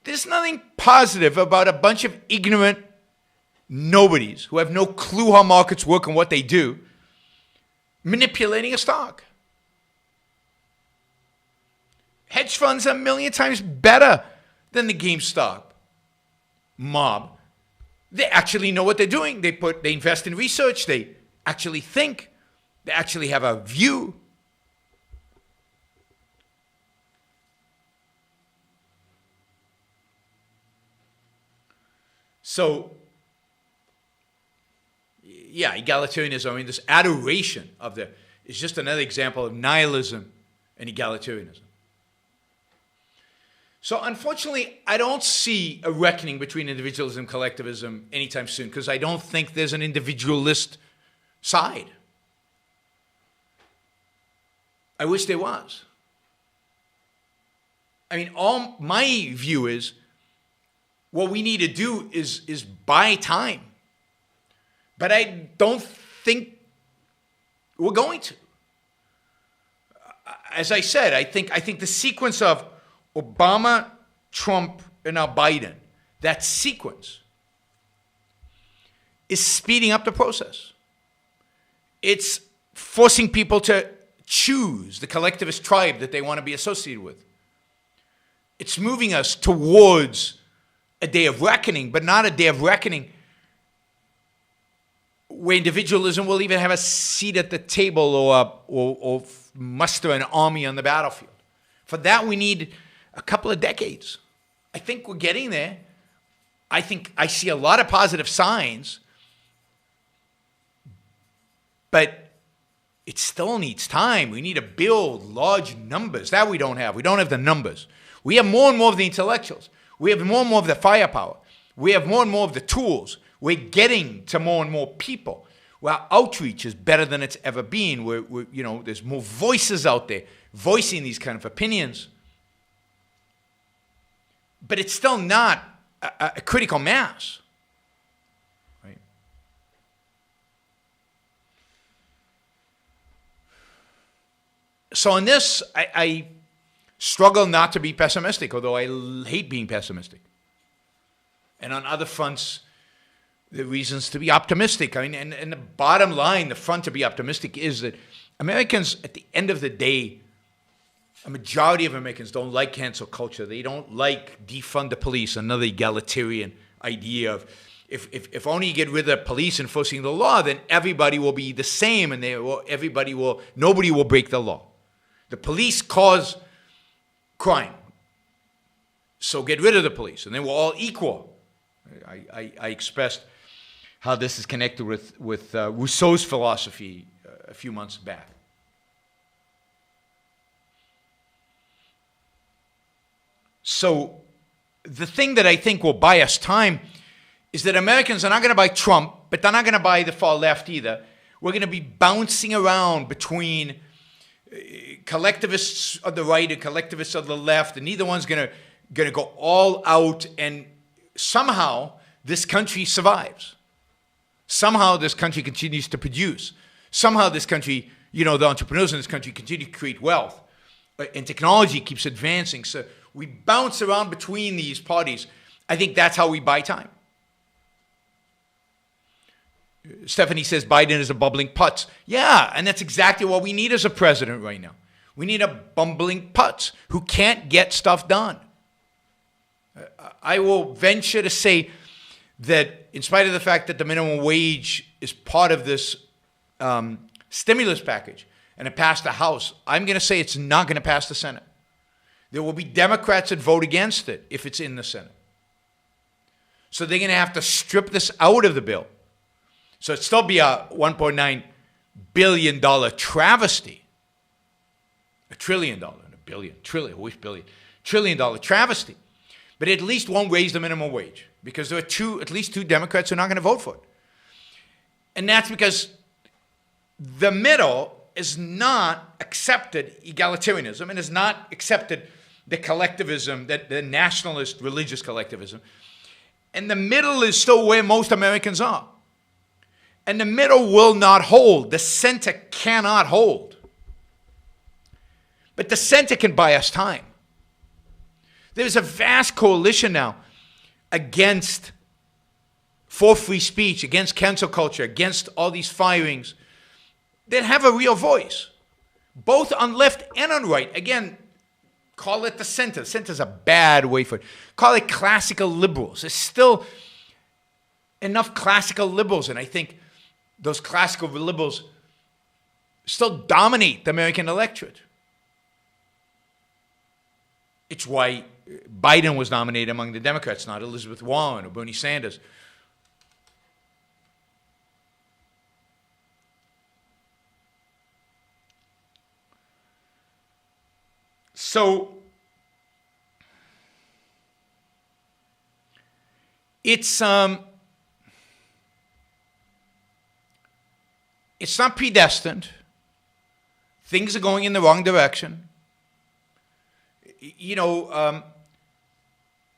There's nothing positive about a bunch of ignorant nobodies who have no clue how markets work and what they do manipulating a stock. Hedge funds are a million times better than the GameStop mob. They actually know what they're doing. They invest in research. They actually think. They actually have a view. So, yeah, egalitarianism, I mean, this adoration of is just another example of nihilism and egalitarianism. So, unfortunately, I don't see a reckoning between individualism and collectivism anytime soon because I don't think there's an individualist side. I wish there was. I mean, all my view is what we need to do is buy time. But I don't think we're going to. As I said, I think the sequence of Obama, Trump, and now Biden, that sequence is speeding up the process. It's forcing people to choose the collectivist tribe that they want to be associated with. It's moving us towards a day of reckoning, but not a day of reckoning where individualism will even have a seat at the table or muster an army on the battlefield. For that, we need a couple of decades. I think we're getting there. I think I see a lot of positive signs, but it still needs time. We need to build large numbers. That we don't have. We don't have the numbers. We have more and more of the intellectuals. We have more and more of the firepower. We have more and more of the tools. We're getting to more and more people. Well, our outreach is better than it's ever been. There's more voices out there voicing these kind of opinions. But it's still not a critical mass. Right? So on this, I struggle not to be pessimistic, although I hate being pessimistic. And on other fronts, there are reasons to be optimistic. I mean, and the bottom line, the front to be optimistic is that Americans, at the end of the day, a majority of Americans don't like cancel culture. They don't like defund the police, another egalitarian idea of if only you get rid of the police enforcing the law, then everybody will be the same and nobody will break the law. The police cause crime. So get rid of the police and then we're all equal. I expressed how this is connected with Rousseau's philosophy a few months back. So the thing that I think will buy us time is that Americans are not going to buy Trump, but they're not going to buy the far left either. We're going to be bouncing around between collectivists on the right and collectivists on the left, and neither one's going to go all out, and somehow this country survives. Somehow this country continues to produce. Somehow this country, the entrepreneurs in this country continue to create wealth, and technology keeps advancing. So we bounce around between these parties. I think that's how we buy time. Stephanie says Biden is a bumbling putz. Yeah, and that's exactly what we need as a president right now. We need a bumbling putz who can't get stuff done. I will venture to say that in spite of the fact that the minimum wage is part of this stimulus package and it passed the House, I'm going to say it's not going to pass the Senate. There will be Democrats that vote against it if it's in the Senate. So they're going to have to strip this out of the bill. So it'd still be a $1.9 billion travesty. $1 trillion, not a billion, trillion, always billion. $1 trillion travesty. But it at least won't raise the minimum wage because there are at least two Democrats who are not going to vote for it. And that's because the middle is not accepted egalitarianism and has not accepted the collectivism, the nationalist religious collectivism. And the middle is still where most Americans are. And the middle will not hold. The center cannot hold. But the center can buy us time. There's a vast coalition now for free speech, against cancel culture, against all these firings that have a real voice, both on left and on right. Again, call it the center. The center's a bad way for it. Call it classical liberals. There's still enough classical liberals, and I think those classical liberals still dominate the American electorate. It's why Biden was nominated among the Democrats, not Elizabeth Warren or Bernie Sanders. So it's not predestined. Things are going in the wrong direction. You know,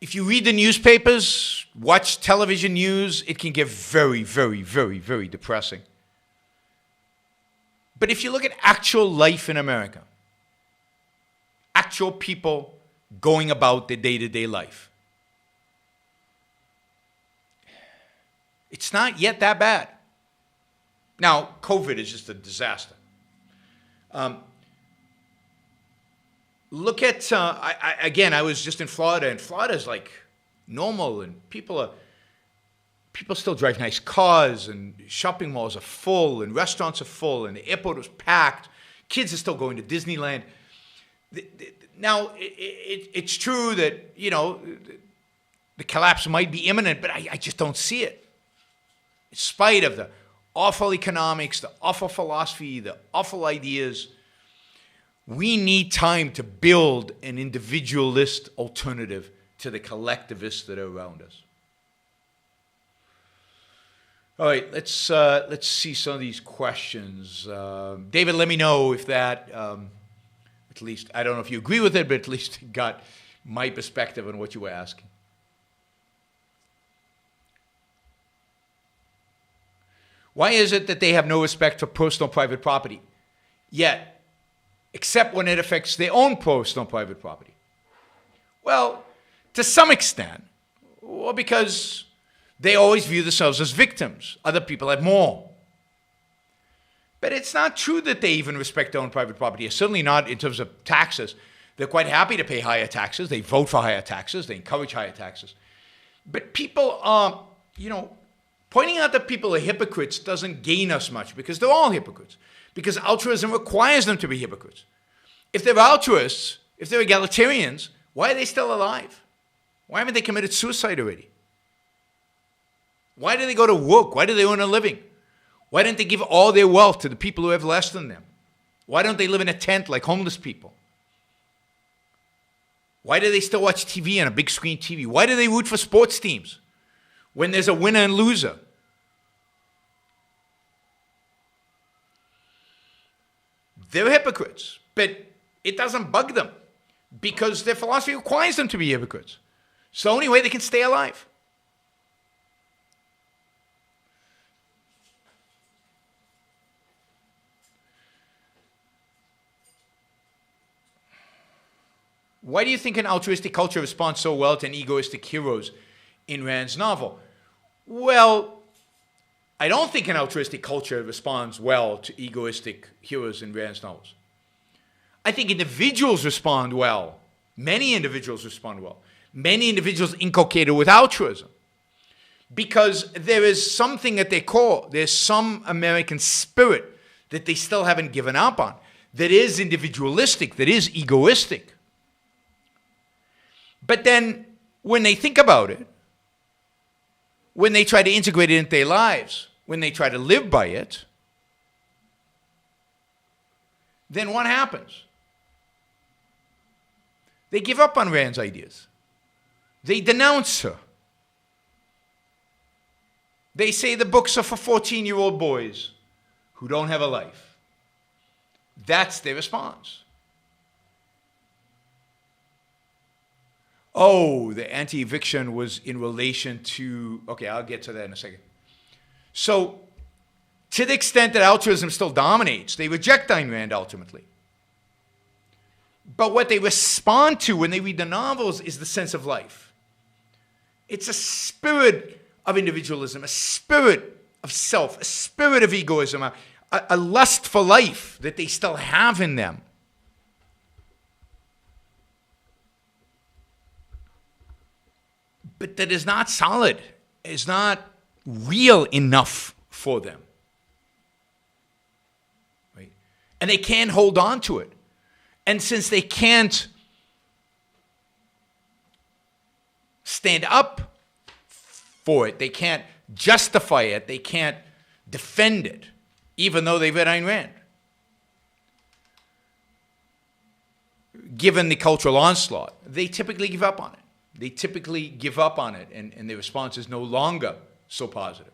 if you read the newspapers, watch television news, it can get very, very, very, very depressing. But if you look at actual life in America, actual people going about their day-to-day life, it's not yet that bad. Now, COVID is just a disaster. Look at, I was just in Florida, and Florida's like normal, and people still drive nice cars, and shopping malls are full, and restaurants are full, and the airport was packed. Kids are still going to Disneyland. Now, it's true that, you know, the collapse might be imminent, but I just don't see it. In spite of the awful economics, the awful philosophy, the awful ideas, we need time to build an individualist alternative to the collectivists that are around us. All right, let's see some of these questions. David, let me know if that, at least, I don't know if you agree with it, but at least got my perspective on what you were asking. Why is it that they have no respect for personal private property, yet, except when it affects their own personal private property? Well, to some extent, well, because they always view themselves as victims. Other people have more. But it's not true that they even respect their own private property. It's certainly not in terms of taxes. They're quite happy to pay higher taxes. They vote for higher taxes. They encourage higher taxes. But people are, pointing out that people are hypocrites doesn't gain us much because they're all hypocrites. Because altruism requires them to be hypocrites. If they're altruists, if they're egalitarians, why are they still alive? Why haven't they committed suicide already? Why do they go to work? Why do they earn a living? Why don't they give all their wealth to the people who have less than them? Why don't they live in a tent like homeless people? Why do they still watch TV on a big screen TV? Why do they root for sports teams when there's a winner and loser? They're hypocrites, but it doesn't bug them because their philosophy requires them to be hypocrites. It's the only way they can stay alive. Why do you think an altruistic culture responds so well to an egoistic heroes in Rand's novel? Well, I don't think an altruistic culture responds well to egoistic heroes in Rand's novels. I think individuals respond well. Many individuals respond well. Many individuals inculcate it with altruism. Because there is something at their core, there's some American spirit that they still haven't given up on, that is individualistic, that is egoistic. But then when they think about it, when they try to integrate it into their lives, when they try to live by it, then what happens? They give up on Rand's ideas. They denounce her. They say the books are for 14-year-old boys who don't have a life. That's their response. Oh, the anti-eviction was in relation to... Okay, I'll get to that in a second. So, to the extent that altruism still dominates, they reject Ayn Rand ultimately. But what they respond to when they read the novels is the sense of life. It's a spirit of individualism, a spirit of self, a spirit of egoism, a lust for life that they still have in them. But that is not solid, is not real enough for them. Right? And they can't hold on to it. And since they can't stand up for it, they can't justify it, they can't defend it, even though they've read Ayn Rand. Given the cultural onslaught, they typically give up on it. They typically give up on it, and the response is no longer so positive.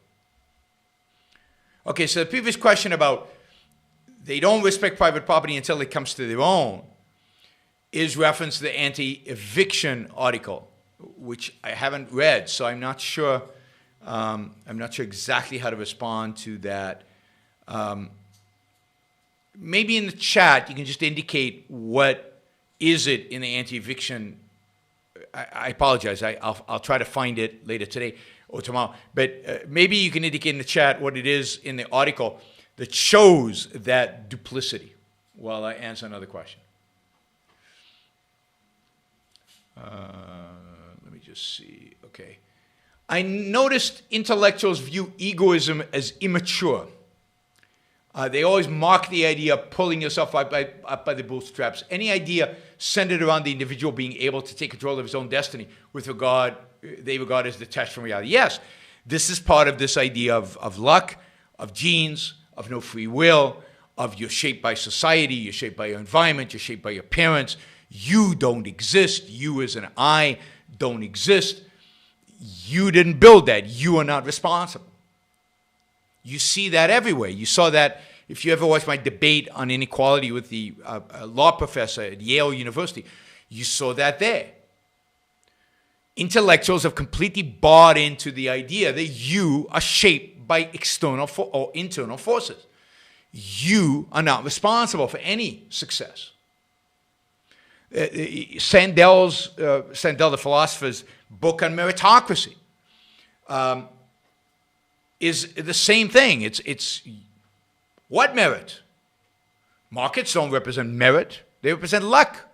Okay, so the previous question about they don't respect private property until it comes to their own is reference to the anti-eviction article, which I haven't read, so I'm not sure exactly how to respond to that. Maybe in the chat you can just indicate what is it in the anti-eviction. I apologize. I'll try to find it later today or tomorrow. But maybe you can indicate in the chat what it is in the article that shows that duplicity while I answer another question. Let me just see. Okay. I noticed intellectuals view egoism as immature. They always mock the idea of pulling yourself up by the bootstraps. Any idea centered around the individual being able to take control of his own destiny they regard as detached from reality. Yes, this is part of this idea of luck, of genes, of no free will, of you're shaped by society, you're shaped by your environment, you're shaped by your parents. You don't exist. You as an I don't exist. You didn't build that. You are not responsible. You see that everywhere. You saw that if you ever watched my debate on inequality with the law professor at Yale University. You saw that there. Intellectuals have completely bought into the idea that you are shaped by external or internal forces. You are not responsible for any success. Sandel, the philosopher's book on meritocracy, is the same thing. It's what merit? Markets don't represent merit. They represent luck.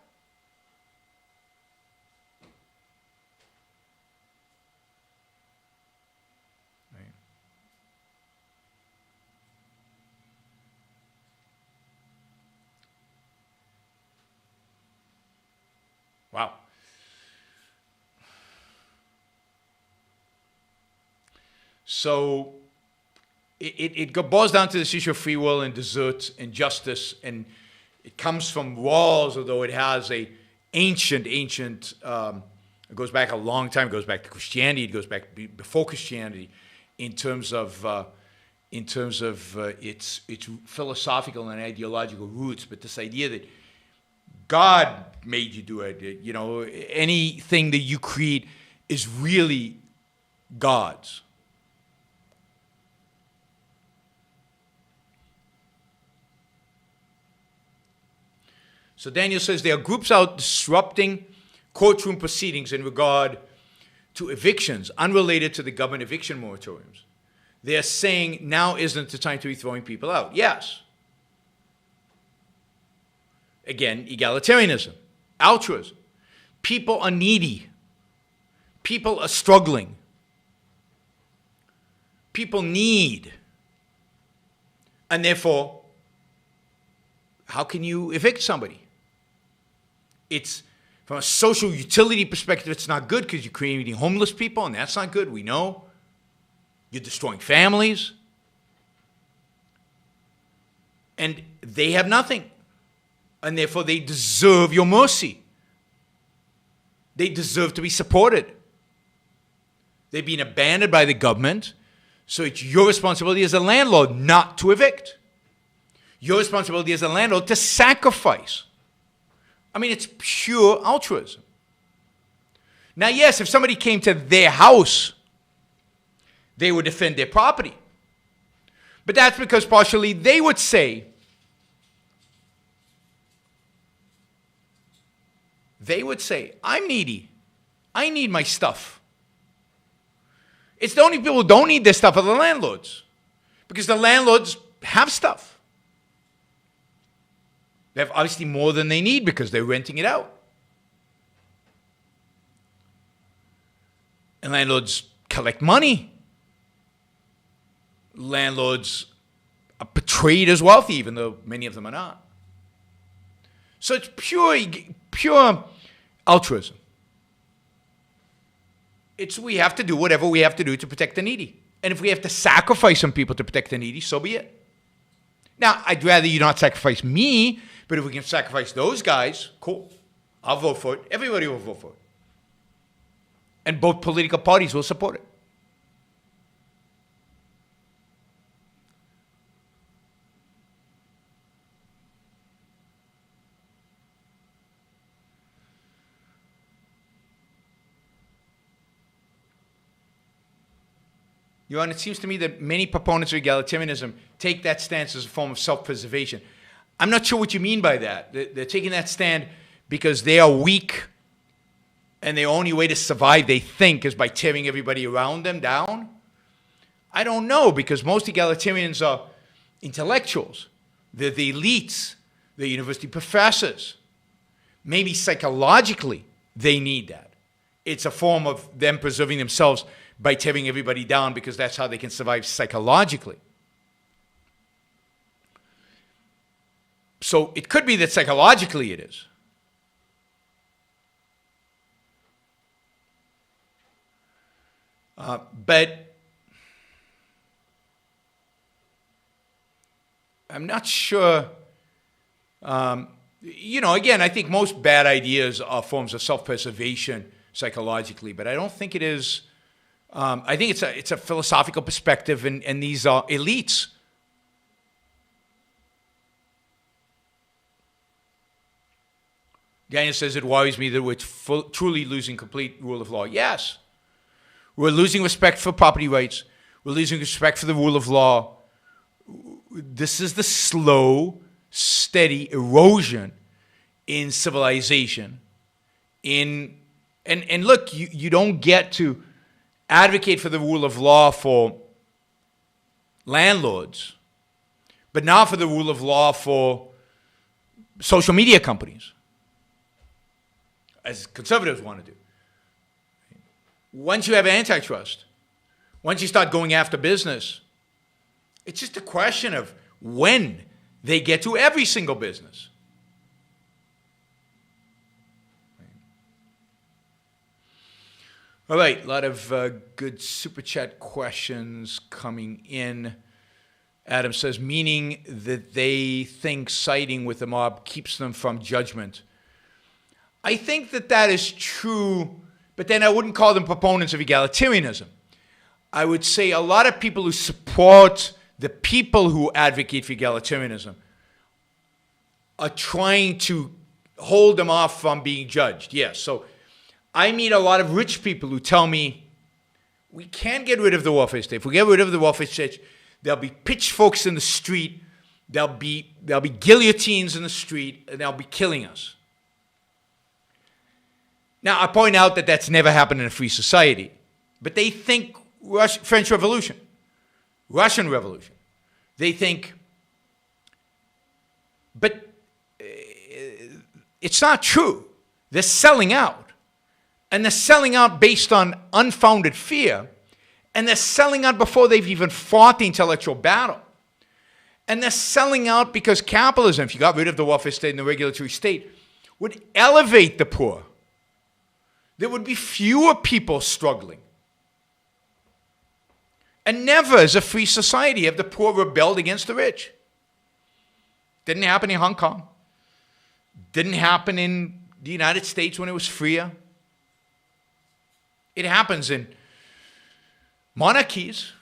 Right. Wow. So it boils down to this issue of free will and desert and justice, and it comes from Rawls, although it has a ancient, it goes back a long time, it goes back to Christianity, it goes back before Christianity, in terms of its philosophical and ideological roots, but this idea that God made you do it, you know, anything that you create is really God's. So Daniel says there are groups out disrupting courtroom proceedings in regard to evictions unrelated to the government eviction moratoriums. they're saying now isn't the time to be throwing people out. Yes. Again, egalitarianism, altruism. People are needy. People are struggling. People need. And therefore, how can you evict somebody? It's, from a social utility perspective, it's not good because you're creating homeless people, and that's not good, we know. You're destroying families. And they have nothing. And therefore, they deserve your mercy. They deserve to be supported. They've been abandoned by the government, so it's your responsibility as a landlord not to evict. Your responsibility as a landlord to sacrifice. I mean, it's pure altruism. Now, yes, if somebody came to their house, they would defend their property. But that's because partially they would say, I'm needy. I need my stuff. It's the only people who don't need their stuff are the landlords. Because the landlords have stuff. They have obviously more than they need because they're renting it out. And landlords collect money. Landlords are portrayed as wealthy, even though many of them are not. So it's pure altruism. We have to do whatever we have to do to protect the needy. And if we have to sacrifice some people to protect the needy, so be it. Now, I'd rather you not sacrifice me, but if we can sacrifice those guys, cool. I'll vote for it. Everybody will vote for it. And both political parties will support it. Your Honor, it seems to me that many proponents of egalitarianism take that stance as a form of self-preservation. I'm not sure what you mean by that. They're taking that stand because they are weak and the only way to survive, they think, is by tearing everybody around them down? I don't know, because most egalitarians are intellectuals. They're the elites. They're university professors. Maybe psychologically they need that. It's a form of them preserving themselves by tearing everybody down because that's how they can survive psychologically. So it could be that psychologically it is. But I'm not sure. Again, I think most bad ideas are forms of self-preservation psychologically, but I don't think it is. I think it's a philosophical perspective, and these are elites. Daniel says, it worries me that we're truly losing complete rule of law. Yes. We're losing respect for property rights. We're losing respect for the rule of law. This is the slow, steady erosion in civilization. And look, you don't get to advocate for the rule of law for landlords, but now for the rule of law for social media companies, as conservatives want to do. Once you have antitrust, once you start going after business, it's just a question of when they get to every single business. All right, a lot of good super chat questions coming in. Adam says, meaning that they think siding with the mob keeps them from judgment. I think that is true, but then I wouldn't call them proponents of egalitarianism. I would say a lot of people who support the people who advocate for egalitarianism are trying to hold them off from being judged. Yes, so I meet a lot of rich people who tell me, we can't get rid of the welfare state. If we get rid of the welfare state, there'll be pitchforks in the street, there'll be guillotines in the street, and they'll be killing us. Now, I point out that that's never happened in a free society, but they think French Revolution. Russian Revolution. They think, but it's not true. They're selling out. And they're selling out based on unfounded fear. And they're selling out before they've even fought the intellectual battle. And they're selling out because capitalism, if you got rid of the welfare state and the regulatory state, would elevate the poor. There would be fewer people struggling. And never, as a free society, have the poor rebelled against the rich. Didn't happen in Hong Kong. Didn't happen in the United States when it was freer. It happens in monarchies,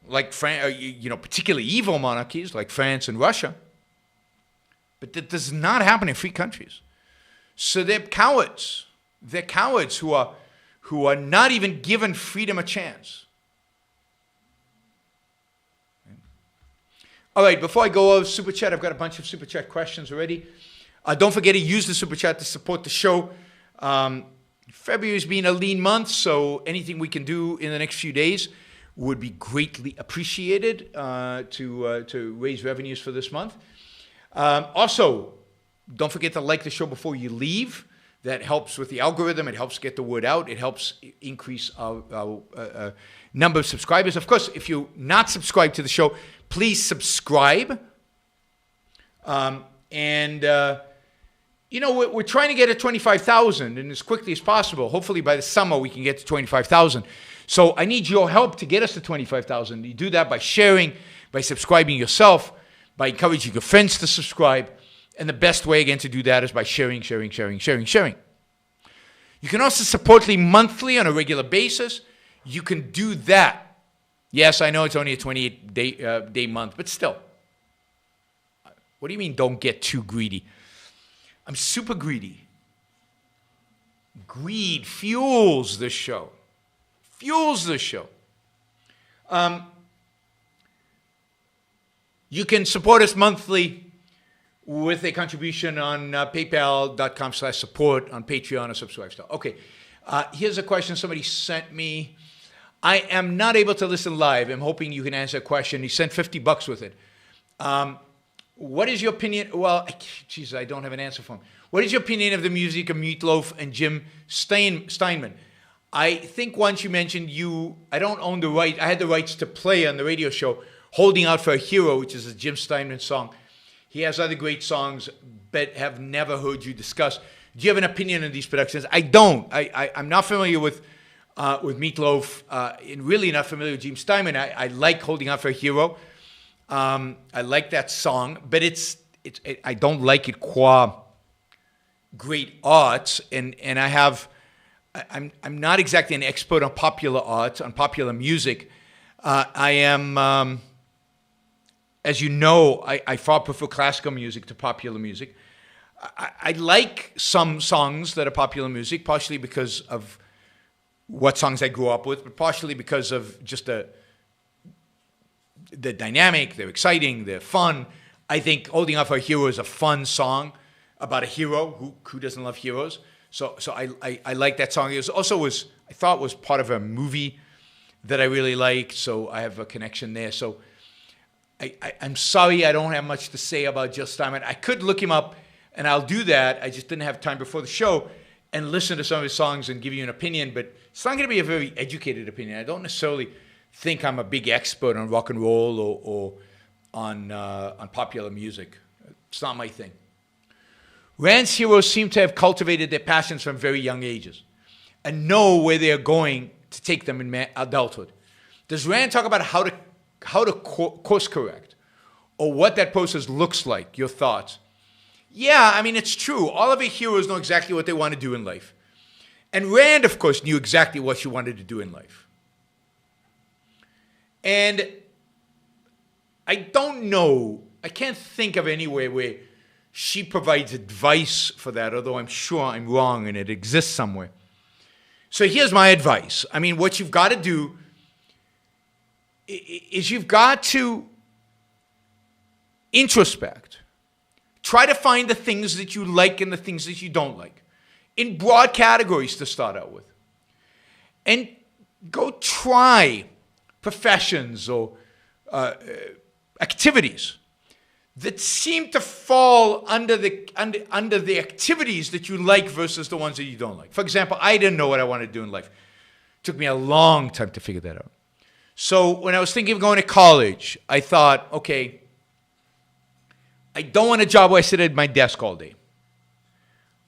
like particularly evil monarchies like France and Russia. But that does not happen in free countries. So they're cowards. They're cowards who are not even given freedom a chance. All right, before I go over Super Chat, I've got a bunch of Super Chat questions already. Don't forget to use the Super Chat to support the show. February's been a lean month, so anything we can do in the next few days would be greatly appreciated to raise revenues for this month. Also, don't forget to like the show before you leave. That helps with the algorithm. It helps get the word out. It helps increase our number of subscribers. Of course, if you're not subscribed to the show, please subscribe. We're trying to get to 25,000 and as quickly as possible. Hopefully by the summer we can get to 25,000. So I need your help to get us to 25,000. You do that by sharing, by subscribing yourself, by encouraging your friends to subscribe. And the best way, again, to do that is by sharing. You can also support me monthly on a regular basis. You can do that. Yes, I know it's only a 28-day month, but still. What do you mean don't get too greedy? I'm super greedy. Greed fuels this show. You can support us monthly with a contribution on paypal.com/support, on Patreon or Subscribestar. Okay, here's a question somebody sent me. I am not able to listen live. I'm hoping you can answer a question. He sent $50 with it. What is your opinion? Well, geez, I don't have an answer for him. What is your opinion of the music of Meatloaf and Jim Steinman? I think once you mentioned I don't own the right. I had the rights to play on the radio show Holding Out for a Hero, which is a Jim Steinman song. He has other great songs, but have never heard you discuss. Do you have an opinion on these productions? I don't. I'm not familiar with Meatloaf, and really not familiar with Jim Steinman. I like Holding Out for a Hero. I like that song, but I don't like it qua great art, and I'm not exactly an expert on popular art, on popular music. I am. As you know, I far prefer classical music to popular music. I like some songs that are popular music, partially because of what songs I grew up with, but partially because of just the dynamic. They're exciting, they're fun. I think Holding Out for a Hero is a fun song about a hero. Who doesn't love heroes? So I like that song. It I thought was part of a movie that I really like, so I have a connection there. So I'm sorry I don't have much to say about Jill Steinman. I could look him up, and I'll do that. I just didn't have time before the show and listen to some of his songs and give you an opinion, but it's not going to be a very educated opinion. I don't necessarily think I'm a big expert on rock and roll or on popular music. It's not my thing. Rand's heroes seem to have cultivated their passions from very young ages and know where they are going to take them in adulthood. Does Rand talk about how to course correct or what that process looks like? Your thoughts? Yeah, I mean, it's true. All of our heroes know exactly what they want to do in life. And Rand, of course, knew exactly what she wanted to do in life. And I don't know, I can't think of anywhere where she provides advice for that, although I'm sure I'm wrong and it exists somewhere. So here's my advice. I mean, what you've got to do is you've got to introspect. Try to find the things that you like and the things that you don't like, in broad categories to start out with. And go try professions or activities that seem to fall under the activities that you like versus the ones that you don't like. For example, I didn't know what I wanted to do in life. It took me a long time to figure that out. So when I was thinking of going to college, I thought, okay, I don't want a job where I sit at my desk all day.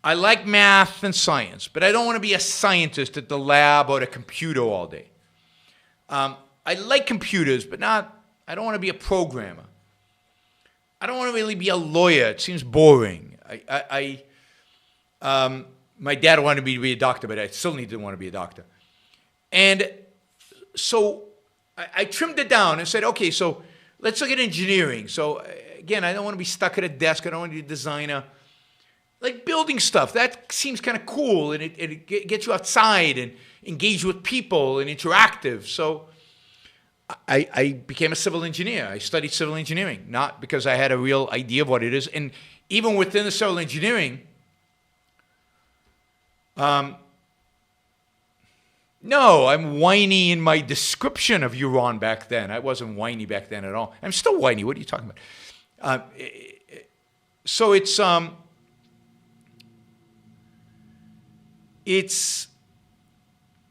I like math and science, but I don't want to be a scientist at the lab or the computer all day. I like computers, but I don't want to be a programmer. I don't want to really be a lawyer. It seems boring. My dad wanted me to be a doctor, but I still didn't want to be a doctor. And so I trimmed it down and said, okay, so let's look at engineering. So again, I don't want to be stuck at a desk. I don't want to be a designer. Like building stuff, that seems kind of cool, and it gets you outside and engage with people and interactive. So I became a civil engineer. I studied civil engineering, not because I had a real idea of what it is. And even within the civil engineering, no, I'm whiny in my description of Huron back then. I wasn't whiny back then at all. I'm still whiny. What are you talking about? So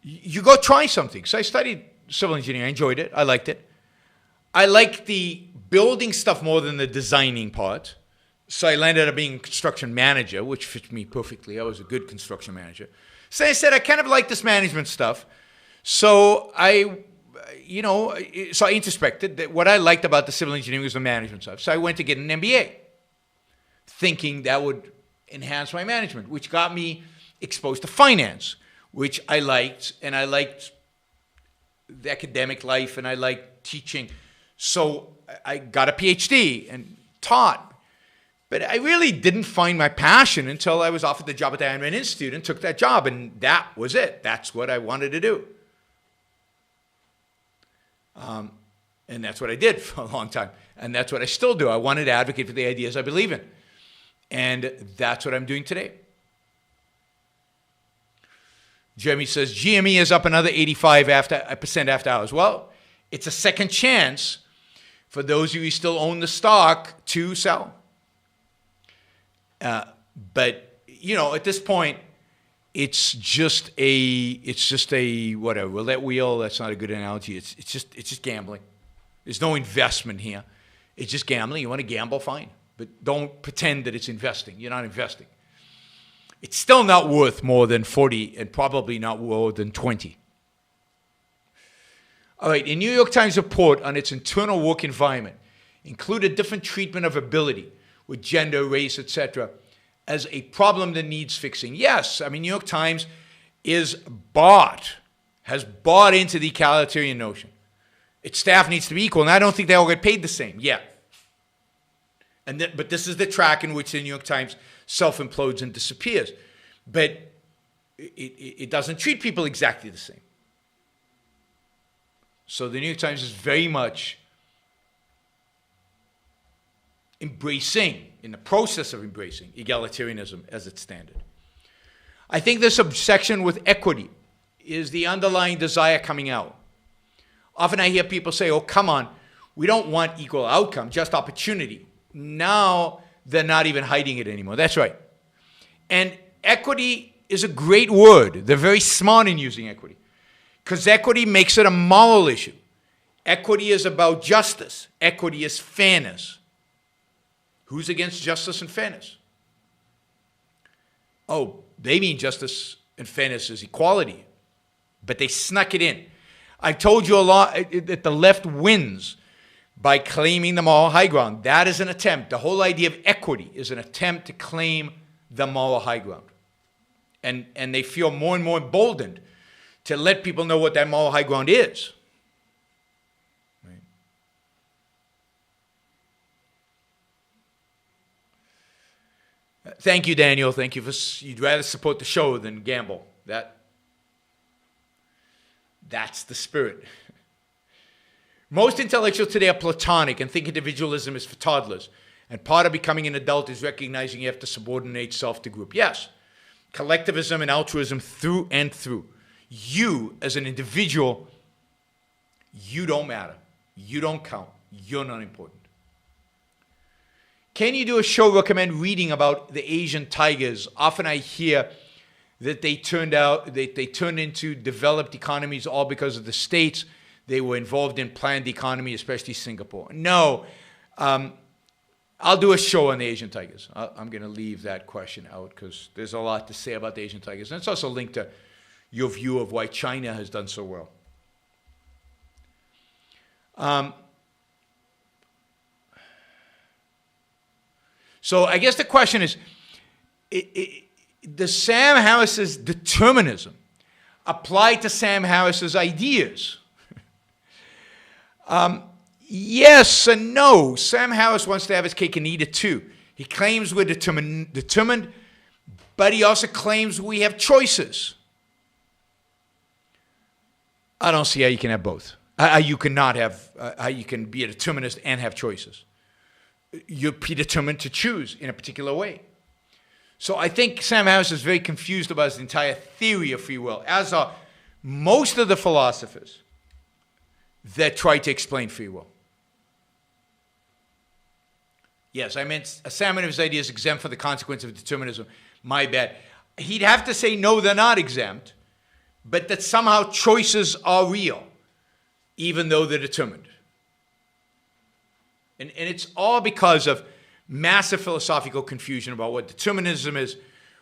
you go try something. So I studied civil engineering. I enjoyed it. I liked it. I liked the building stuff more than the designing part. So I landed up being a construction manager, which fits me perfectly. I was a good construction manager. So I said, I kind of like this management stuff. So I introspected that what I liked about the civil engineering was the management stuff. So I went to get an MBA, thinking that would enhance my management, which got me exposed to finance, which I liked, and I liked the academic life, and I liked teaching. So I got a PhD and taught. But I really didn't find my passion until I was offered the job at the Environmentalist Institute and took that job, and that was it. That's what I wanted to do. And that's what I did for a long time. And that's what I still do. I wanted to advocate for the ideas I believe in. And that's what I'm doing today. Jeremy says, GME is up another 85% after hours. Well, it's a second chance for those of you who still own the stock to sell. But, at this point, it's just a whatever, roulette wheel. That's not a good analogy. It's just gambling. There's no investment here. It's just gambling. You want to gamble, fine. But don't pretend that it's investing. You're not investing. It's still not worth more than 40 and probably not more than 20. All right, a New York Times report on its internal work environment included different treatment of ability with gender, race, etc., as a problem that needs fixing. Yes, New York Times has bought into the egalitarian notion. Its staff needs to be equal, and I don't think they all get paid the same yet. But this is the track in which the New York Times self-implodes and disappears. But it doesn't treat people exactly the same. So the New York Times is very much embracing, in the process of embracing, egalitarianism as its standard. I think this obsession with equity is the underlying desire coming out. Often I hear people say, oh, come on, we don't want equal outcome, just opportunity. Now they're not even hiding it anymore. That's right. And equity is a great word. They're very smart in using equity, because equity makes it a moral issue. Equity is about justice. Equity is fairness. Who's against justice and fairness? Oh, they mean justice and fairness is equality, but they snuck it in. I've told you a lot that the left wins by claiming the moral high ground. That is an attempt. The whole idea of equity is an attempt to claim the moral high ground. And they feel more and more emboldened to let people know what that moral high ground is. Right? Thank you, Daniel. Thank you you'd rather support the show than gamble. That's the spirit. Most intellectuals today are Platonic and think individualism is for toddlers. And part of becoming an adult is recognizing you have to subordinate self to group. Yes, collectivism and altruism through and through. You, as an individual, you don't matter. You don't count. You're not important. Can you do a show recommend reading about the Asian tigers? Often I hear that they turned into developed economies all because of the states. They were involved in planned economy, especially Singapore. No, I'll do a show on the Asian tigers. I'm going to leave that question out because there's a lot to say about the Asian tigers. And it's also linked to your view of why China has done so well. So I guess the question is, does Sam Harris's determinism apply to Sam Harris's ideas? Yes and no. Sam Harris wants to have his cake and eat it too. He claims we're determined, but he also claims we have choices. I don't see how you can have both. How you can be a determinist and have choices. You're predetermined to choose in a particular way. So I think Sam Harris is very confused about his entire theory of free will, as are most of the philosophers that try to explain free will. Yes, I meant Sam and his ideas exempt from the consequence of determinism. My bad. He'd have to say, no, they're not exempt, but that somehow choices are real, even though they're determined. And it's all because of massive philosophical confusion about what determinism is,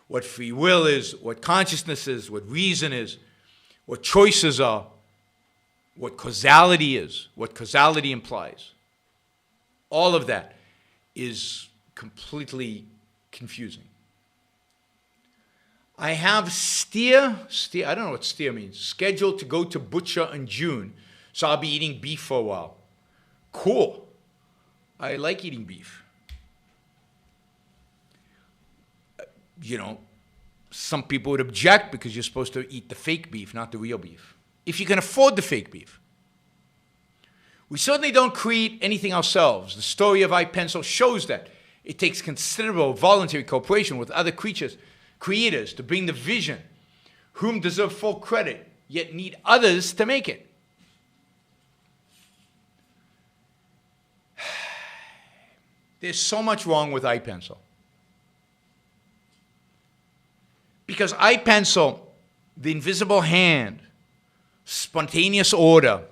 what free will is, what consciousness is, what reason is, what choices are, what causality is, what causality implies. All of that is completely confusing. I have steer, I don't know what steer means, scheduled to go to butcher in June, so I'll be eating beef for a while. Cool. I like eating beef. You know, some people would object because you're supposed to eat the fake beef, not the real beef. If you can afford the fake beef. We certainly don't create anything ourselves. The story of iPencil shows that. It takes considerable voluntary cooperation with other creators to bring the vision, whom deserve full credit, yet need others to make it. There's so much wrong with iPencil. Because iPencil, the invisible hand, spontaneous order,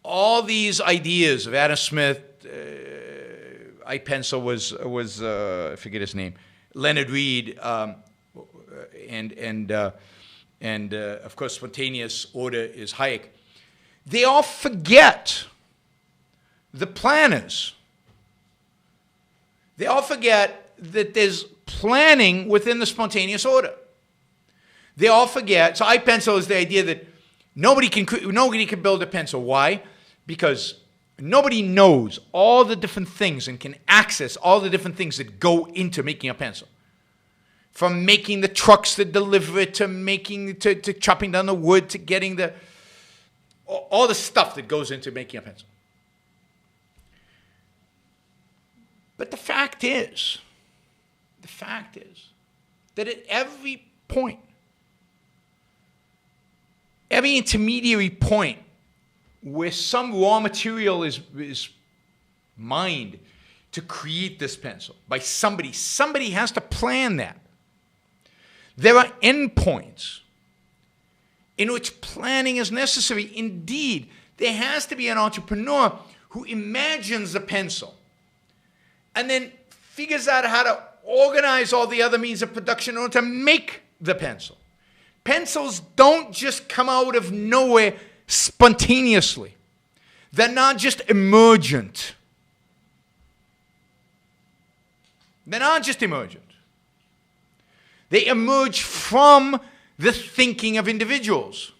all these ideas of Adam Smith, iPencil was I forget his name, Leonard Reed, and of course spontaneous order is Hayek. They all forget the planners. They all forget that there's planning within the spontaneous order. They all forget. So iPencil is the idea that nobody can build a pencil. Why? Because nobody knows all the different things and can access all the different things that go into making a pencil. From making the trucks that deliver it to chopping down the wood to getting all the stuff that goes into making a pencil. But the fact is that at every point, every intermediary point where some raw material is mined to create this pencil by somebody has to plan that. There are endpoints in which planning is necessary. Indeed, there has to be an entrepreneur who imagines a pencil and then figures out how to organize all the other means of production in order to make the pencil. Pencils don't just come out of nowhere spontaneously. They're not just emergent. They're not just emergent. They emerge from the thinking of individuals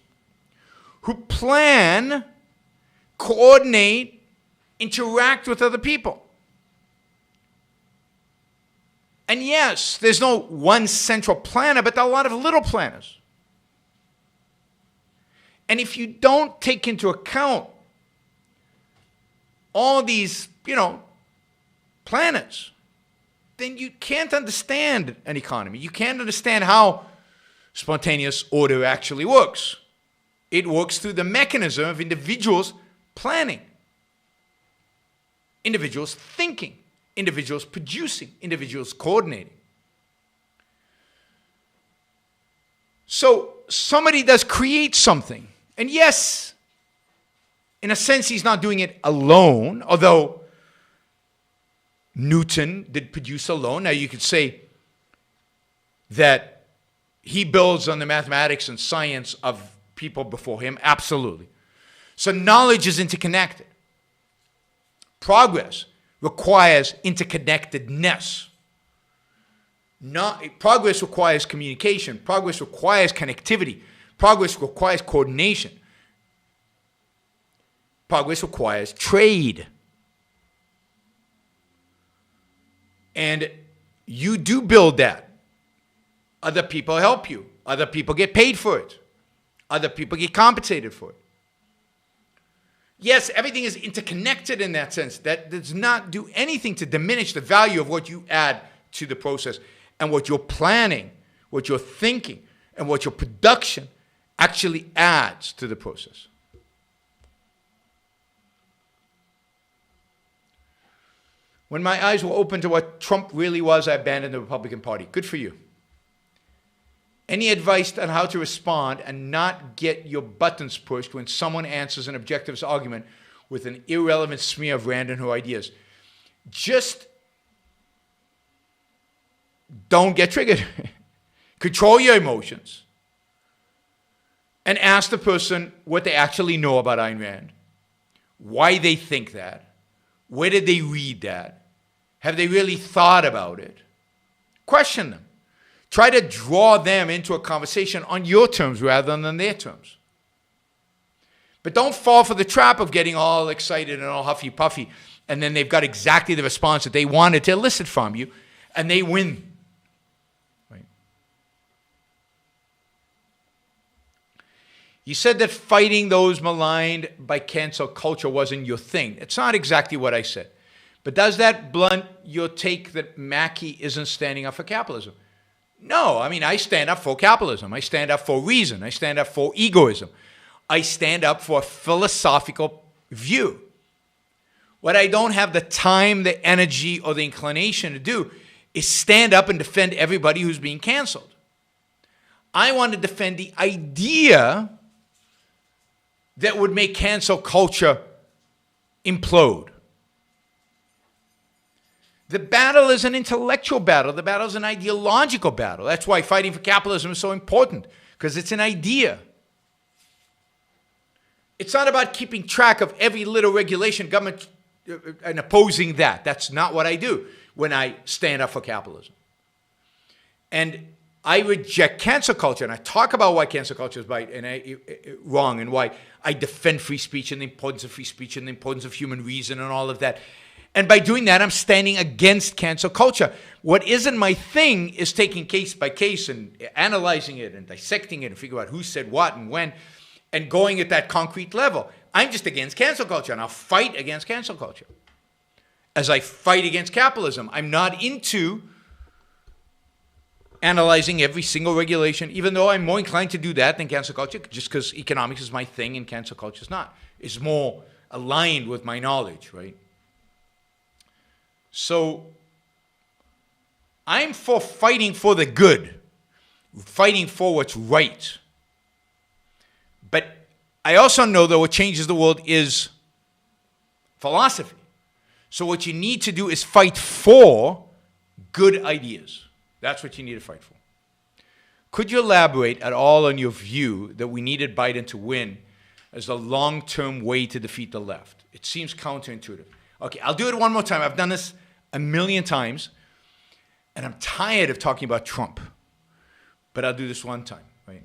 who plan, coordinate, interact with other people. And yes, there's no one central planner, but there are a lot of little planners. And if you don't take into account all these, planners, then you can't understand an economy. You can't understand how spontaneous order actually works. It works through the mechanism of individuals planning. individuals thinking, individuals producing, individuals coordinating. So somebody does create something. And yes, in a sense, he's not doing it alone, although Newton did produce alone. Now you could say that he builds on the mathematics and science of people before him. Absolutely. So knowledge is interconnected. Progress requires interconnectedness. Progress requires communication. Progress requires connectivity. Progress requires coordination. Progress requires trade. And you do build that. Other people help you. Other people get paid for it. Other people get compensated for it. Yes, everything is interconnected in that sense. That does not do anything to diminish the value of what you add to the process and what your planning, what your thinking, and what your production actually adds to the process. When my eyes were open to what Trump really was, I abandoned the Republican Party. Good for you. Any advice on how to respond and not get your buttons pushed when someone answers an objectivist argument with an irrelevant smear of random ideas? Just don't get triggered. Control your emotions. And ask the person what they actually know about Ayn Rand. Why they think that. Where did they read that? Have they really thought about it? Question them. Try to draw them into a conversation on your terms rather than their terms. But don't fall for the trap of getting all excited and all huffy-puffy, and then they've got exactly the response that they wanted to elicit from you, and they win. Right? You said that fighting those maligned by cancel culture wasn't your thing. It's not exactly what I said. But does that blunt your take that Mackey isn't standing up for capitalism? No, I mean, I stand up for capitalism. I stand up for reason. I stand up for egoism. I stand up for a philosophical view. What I don't have the time, the energy, or the inclination to do is stand up and defend everybody who's being canceled. I want to defend the idea that would make cancel culture implode. The battle is an intellectual battle. The battle is an ideological battle. That's why fighting for capitalism is so important, because it's an idea. It's not about keeping track of every little regulation, government, and opposing that. That's not what I do when I stand up for capitalism. And I reject cancel culture, and I talk about why cancel culture is right and wrong, and why I defend free speech and the importance of free speech and the importance of human reason and all of that. And by doing that, I'm standing against cancel culture. What isn't my thing is taking case by case and analyzing it and dissecting it and figure out who said what and when and going at that concrete level. I'm just against cancel culture, and I'll fight against cancel culture. As I fight against capitalism, I'm not into analyzing every single regulation, even though I'm more inclined to do that than cancel culture, just because economics is my thing and cancel culture is not. It's more aligned with my knowledge, right? So I'm for fighting for the good, fighting for what's right. But I also know that what changes the world is philosophy. So what you need to do is fight for good ideas. That's what you need to fight for. Could you elaborate at all on your view that we needed Biden to win as the long-term way to defeat the left? It seems counterintuitive. Okay, I'll do it one more time. I've done this a million times, and I'm tired of talking about Trump. But I'll do this one time, right?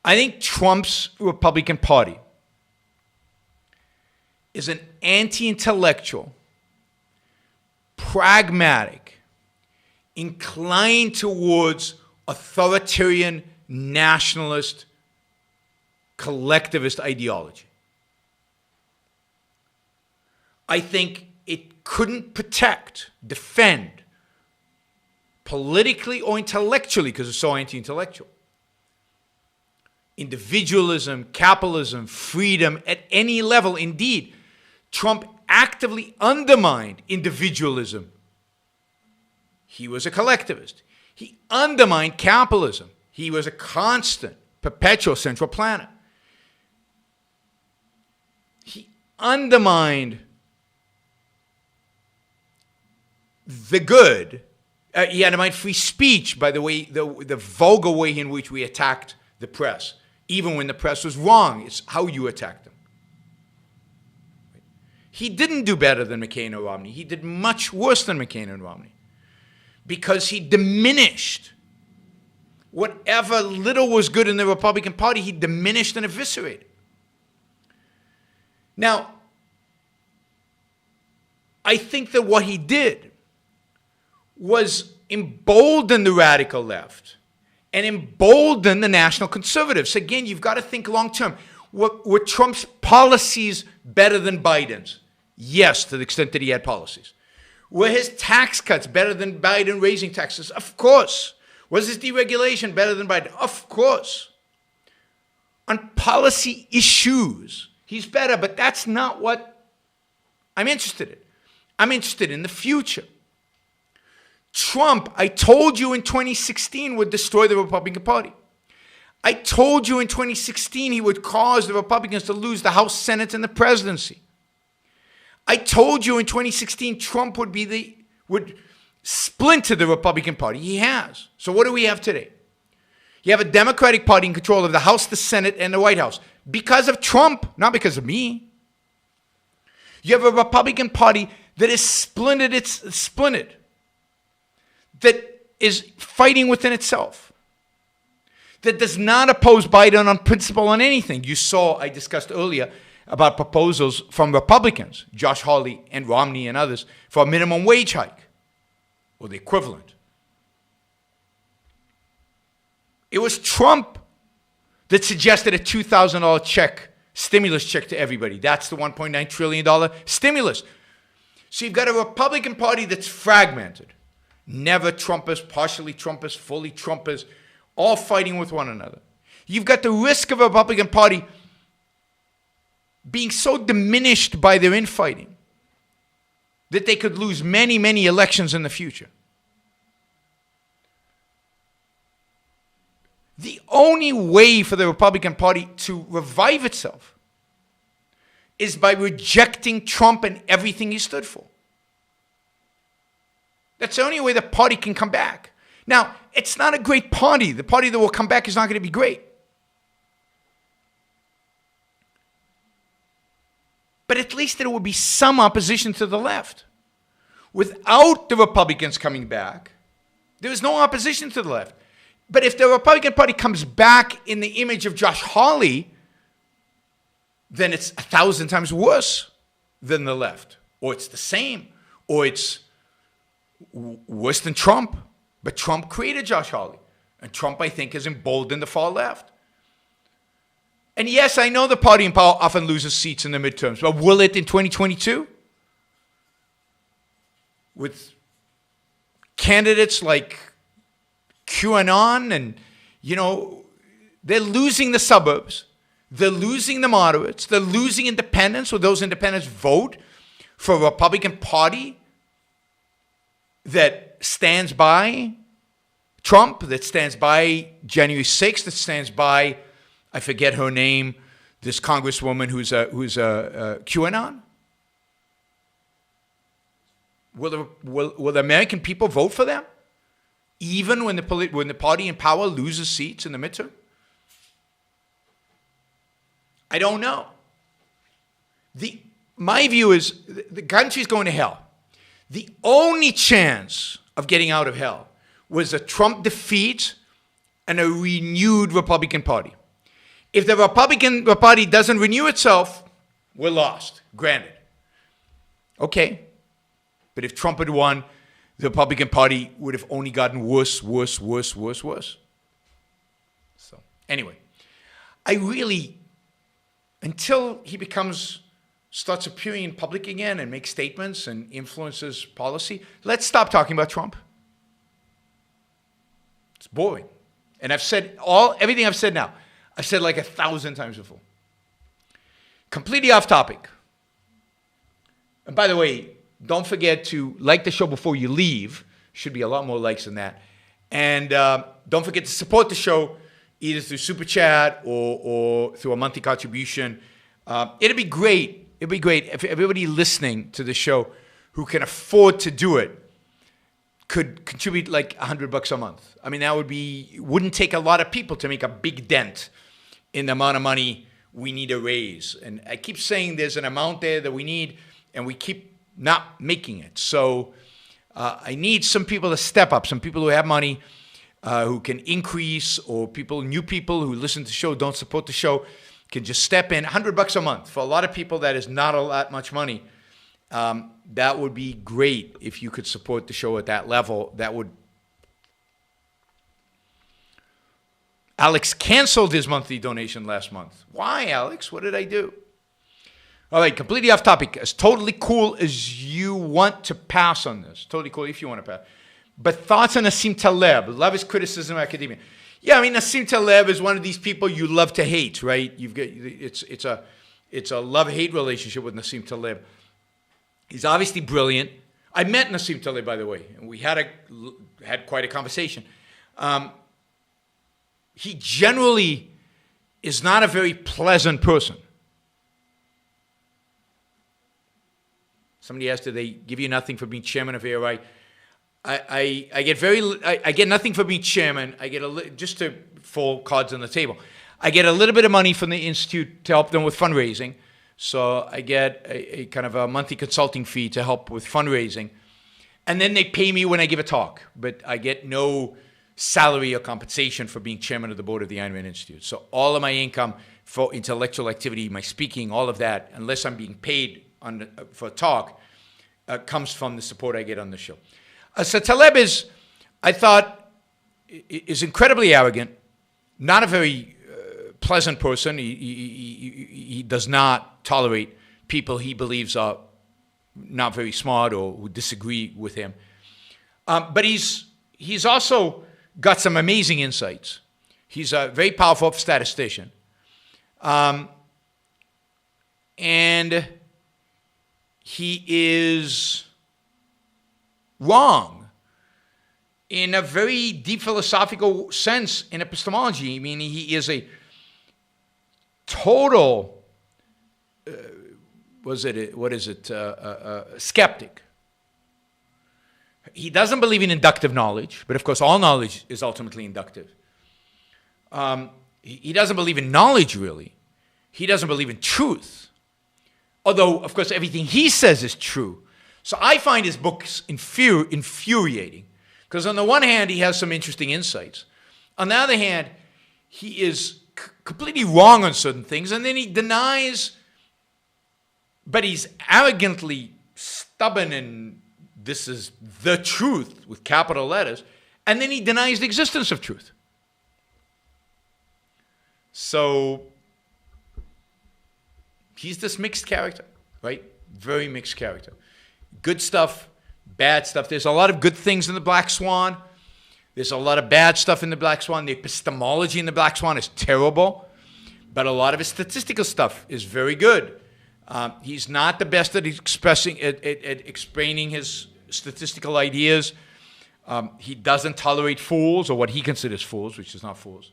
I think Trump's Republican Party is an anti-intellectual, pragmatic, inclined towards authoritarian, nationalist, collectivist ideology. I think it couldn't protect, defend, politically or intellectually, because it's so anti-intellectual, individualism, capitalism, freedom at any level. Indeed, Trump actively undermined individualism. He was a collectivist. He undermined capitalism. He was a constant, perpetual central planner. He undermined the good. He undermined free speech by the way, the vulgar way in which we attacked the press. Even when the press was wrong, it's how you attacked them. He didn't do better than McCain or Romney. He did much worse than McCain and Romney because he diminished whatever little was good in the Republican Party. He diminished and eviscerated. Now, I think that what he did was embolden the radical left and embolden the national conservatives. Again, you've got to think long term. Were Trump's policies better than Biden's? Yes, to the extent that he had policies. Were his tax cuts better than Biden raising taxes? Of course. Was his deregulation better than Biden? Of course. On policy issues, he's better, but that's not what I'm interested in. I'm interested in the future. Trump, I told you in 2016, would destroy the Republican Party. I told you in 2016 he would cause the Republicans to lose the House, Senate, and the presidency. I told you in 2016 Trump would splinter the Republican Party. He has. So what do we have today? You have a Democratic Party in control of the House, the Senate, and the White House. Because of Trump, not because of me. You have a Republican Party that is splintered. It's splintered. That is fighting within itself. That does not oppose Biden on principle on anything. You saw, I discussed earlier, about proposals from Republicans, Josh Hawley and Romney and others, for a minimum wage hike, or the equivalent. It was Trump that suggested a $2,000 check, stimulus check to everybody. That's the $1.9 trillion stimulus. So you've got a Republican Party that's fragmented. Never Trumpers, partially Trumpers, fully Trumpers, all fighting with one another. You've got the risk of a Republican Party being so diminished by their infighting that they could lose many, many elections in the future. The only way for the Republican Party to revive itself is by rejecting Trump and everything he stood for. That's the only way the party can come back. Now, it's not a great party. The party that will come back is not going to be great. But at least there will be some opposition to the left. Without the Republicans coming back, there is no opposition to the left. But if the Republican Party comes back in the image of Josh Hawley, then it's 1,000 times worse than the left. Or it's the same. Or it's worse than Trump. But Trump created Josh Hawley. And Trump, I think, has emboldened the far left. And yes, I know the party in power often loses seats in the midterms. But will it in 2022? With candidates like QAnon and, they're losing the suburbs. They're losing the moderates. They're losing independents, or those independents vote for a Republican Party that stands by Trump, that stands by January 6th, that stands by, I forget her name, this congresswoman who's a QAnon. Will the American people vote for them, even when the party in power loses seats in the midterm? I don't know. My view is the country's going to hell. The only chance of getting out of hell was a Trump defeat and a renewed Republican Party. If the Republican Party doesn't renew itself, we're lost. Granted. Okay. But if Trump had won, the Republican Party would have only gotten worse. So, anyway, I really, until he starts appearing in public again and makes statements and influences policy, let's stop talking about Trump. It's boring. And I've said everything I've said now. I've said like 1,000 times before. Completely off topic. And by the way, don't forget to like the show before you leave. Should be a lot more likes than that. And don't forget to support the show either through Super Chat or through a monthly contribution. It'd be great. It'd be great if everybody listening to the show who can afford to do it could contribute like $100 a month. I mean, wouldn't take a lot of people to make a big dent in the amount of money we need to raise. And I keep saying there's an amount there that we need, and we keep not making it. So I need some people to step up, some people who have money who can increase, or new people who listen to the show, don't support the show, can just step in. $100 a month. For a lot of people, that is not that much money. That would be great if you could support the show at that level. Alex canceled his monthly donation last month. Why, Alex? What did I do? All right, completely off topic. As totally cool as you want to pass on this. Totally cool if you want to pass. But thoughts on Nassim Taleb. Love his criticism of academia. Yeah, I mean, Nassim Taleb is one of these people you love to hate, right? It's a love-hate relationship with Nassim Taleb. He's obviously brilliant. I met Nassim Taleb, by the way, and we had quite a conversation. He generally is not a very pleasant person. Somebody asked, do they give you nothing for being chairman of ARI? I get nothing for being chairman. I get just to full cards on the table. I get a little bit of money from the Institute to help them with fundraising. So I get a kind of a monthly consulting fee to help with fundraising. And then they pay me when I give a talk. But I get no salary or compensation for being chairman of the board of the Ayn Rand Institute. So all of my income for intellectual activity, my speaking, all of that, unless I'm being paid for a talk, comes from the support I get on the show. So Taleb I thought, is incredibly arrogant, not a very pleasant person. He does not tolerate people he believes are not very smart or who disagree with him. But he's also got some amazing insights. He's a very powerful statistician. And he is wrong in a very deep philosophical sense in epistemology. I mean, he is a total, skeptic. He doesn't believe in inductive knowledge, but of course all knowledge is ultimately inductive. He doesn't believe in knowledge, really. He doesn't believe in truth. Although, of course, everything he says is true. So I find his books infuriating, because on the one hand, he has some interesting insights. On the other hand, he is completely wrong on certain things, and then he denies, but he's arrogantly stubborn, and this is the truth with capital letters, and then he denies the existence of truth. So he's this mixed character, right? Very mixed character. Good stuff, bad stuff. There's a lot of good things in the Black Swan. There's a lot of bad stuff in the Black Swan. The epistemology in the Black Swan is terrible, but a lot of his statistical stuff is very good. He's not the best at explaining his statistical ideas. He doesn't tolerate fools, or what he considers fools, which is not fools.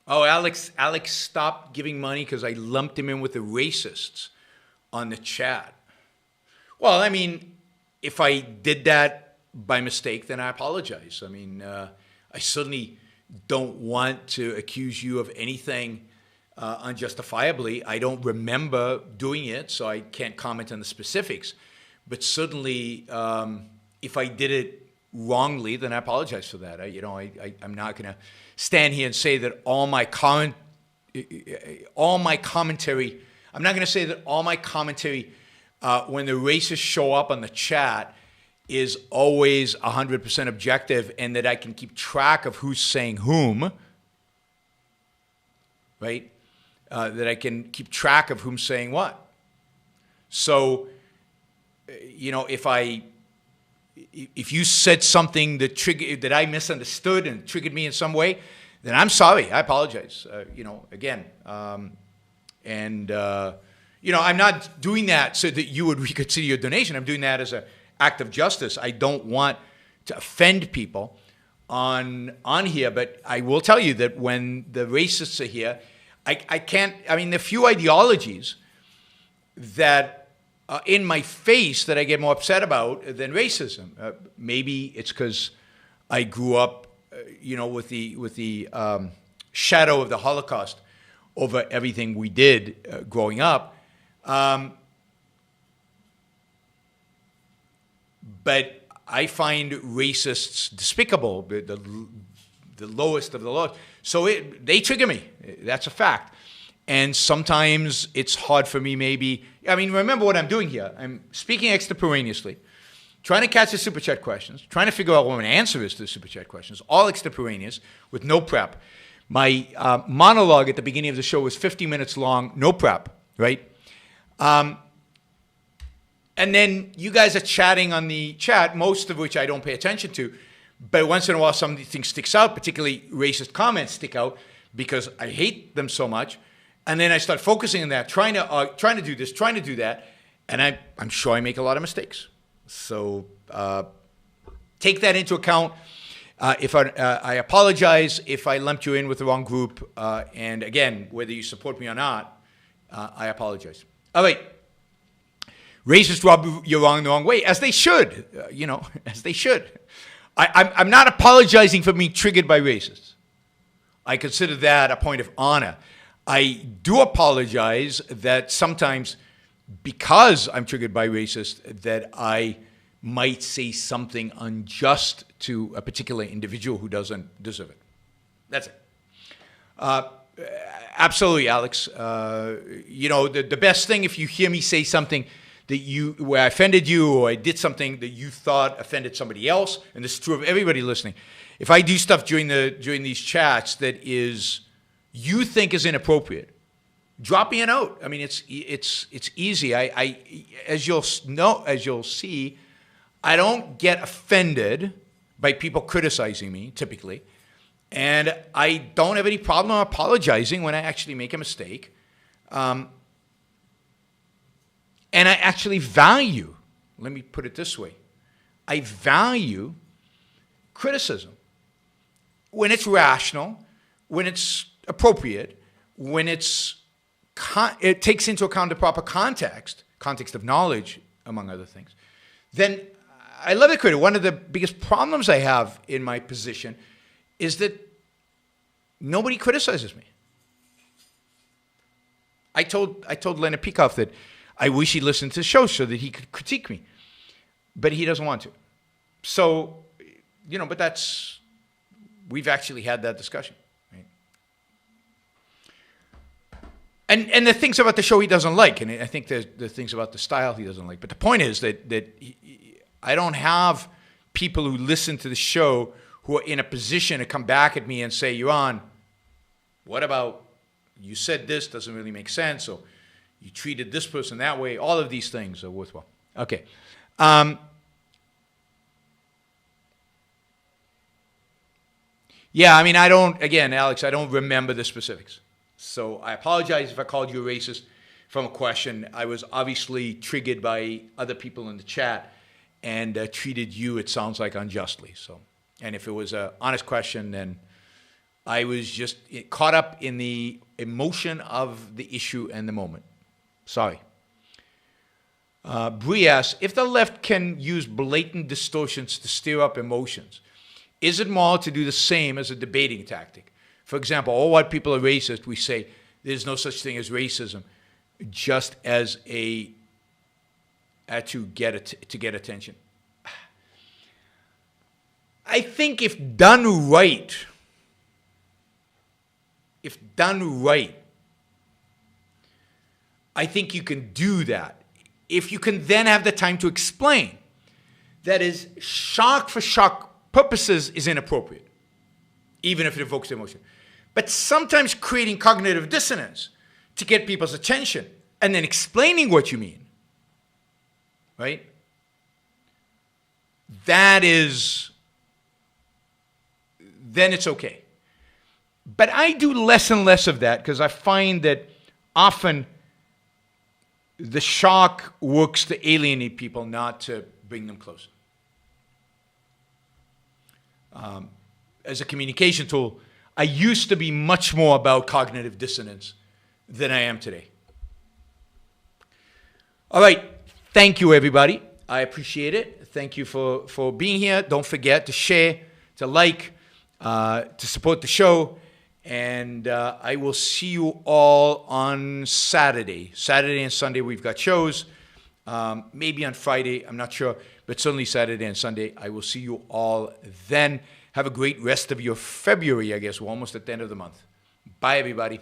Alex stopped giving money because I lumped him in with the racists on the chat. Well, I mean, if I did that by mistake, then I apologize. I mean, I certainly don't want to accuse you of anything unjustifiably. I don't remember doing it, so I can't comment on the specifics. But certainly, if I did it wrongly, then I apologize for that. I'm not going to stand here and say that all my commentary. I'm not going to say that all my commentary when the racists show up on the chat is always 100% objective, and that I can keep track of who's saying whom, right? That I can keep track of who's saying what. So, if I if you said something that I misunderstood and triggered me in some way, then I'm sorry. I apologize. Again, I'm not doing that so that you would reconsider your donation. I'm doing that as an act of justice. I don't want to offend people on here, but I will tell you that when the racists are here, I can't. I mean, the few ideologies that in my face that I get more upset about than racism. Maybe it's because I grew up, with the shadow of the Holocaust over everything we did growing up. But I find racists despicable, the lowest of the lowest. So they trigger me. That's a fact. And sometimes it's hard for me remember what I'm doing here. I'm speaking extemporaneously, trying to catch the Super Chat questions, trying to figure out what an answer is to the Super Chat questions, all extemporaneous, with no prep. My monologue at the beginning of the show was 50 minutes long, no prep, right? And then you guys are chatting on the chat, most of which I don't pay attention to, but once in a while something sticks out, particularly racist comments stick out because I hate them so much. And then I start focusing on that, trying to do this, trying to do that, and I'm sure I make a lot of mistakes. So take that into account. If I apologize if I lumped you in with the wrong group, and again, whether you support me or not, I apologize. All right. Racists rub you wrong the wrong way, as they should, as they should. I'm not apologizing for being triggered by racists. I consider that a point of honor. I do apologize that sometimes, because I'm triggered by racists, that I might say something unjust to a particular individual who doesn't deserve it. That's it. Absolutely, Alex. The best thing, if you hear me say something where I offended you, or I did something that you thought offended somebody else, and this is true of everybody listening. If I do stuff during these chats that you think is inappropriate, drop me a note. I mean, it's easy. As you'll see, I don't get offended by people criticizing me typically, and I don't have any problem apologizing when I actually make a mistake. And I actually value. Let me put it this way: I value criticism when it's rational, when it's appropriate, when it takes into account the proper context of knowledge, among other things. Then I love the critic. One of the biggest problems I have in my position is that nobody criticizes me. I told Leonard Peikoff that I wish he listened to the show so that he could critique me, but he doesn't want to. So, but we've actually had that discussion. And the things about the show he doesn't like, and I think the things about the style he doesn't like. But the point is that I don't have people who listen to the show who are in a position to come back at me and say, Yaron, what about you said this doesn't really make sense, or you treated this person that way. All of these things are worthwhile. Okay. Yeah, I mean, Alex, I don't remember the specifics. So I apologize if I called you a racist from a question. I was obviously triggered by other people in the chat and treated you, it sounds like, unjustly. So, and if it was an honest question, then I was just caught up in the emotion of the issue and the moment. Sorry. Bree asks, if the left can use blatant distortions to stir up emotions, is it moral to do the same as a debating tactic? For example, all white people are racist. We say there's no such thing as racism, just as to get attention. I think if done right, I think you can do that. If you can then have the time to explain, that is, shock for shock purposes is inappropriate, even if it evokes emotion. But sometimes creating cognitive dissonance to get people's attention and then explaining what you mean, right? then it's okay. But I do less and less of that because I find that often the shock works to alienate people, not to bring them closer. As a communication tool, I used to be much more about cognitive dissonance than I am today. All right. Thank you, everybody. I appreciate it. Thank you for being here. Don't forget to share, to like, to support the show. And I will see you all on Saturday. Saturday and Sunday, we've got shows. Maybe on Friday, I'm not sure. But certainly Saturday and Sunday, I will see you all then. Have a great rest of your February, I guess. We're almost at the end of the month. Bye, everybody.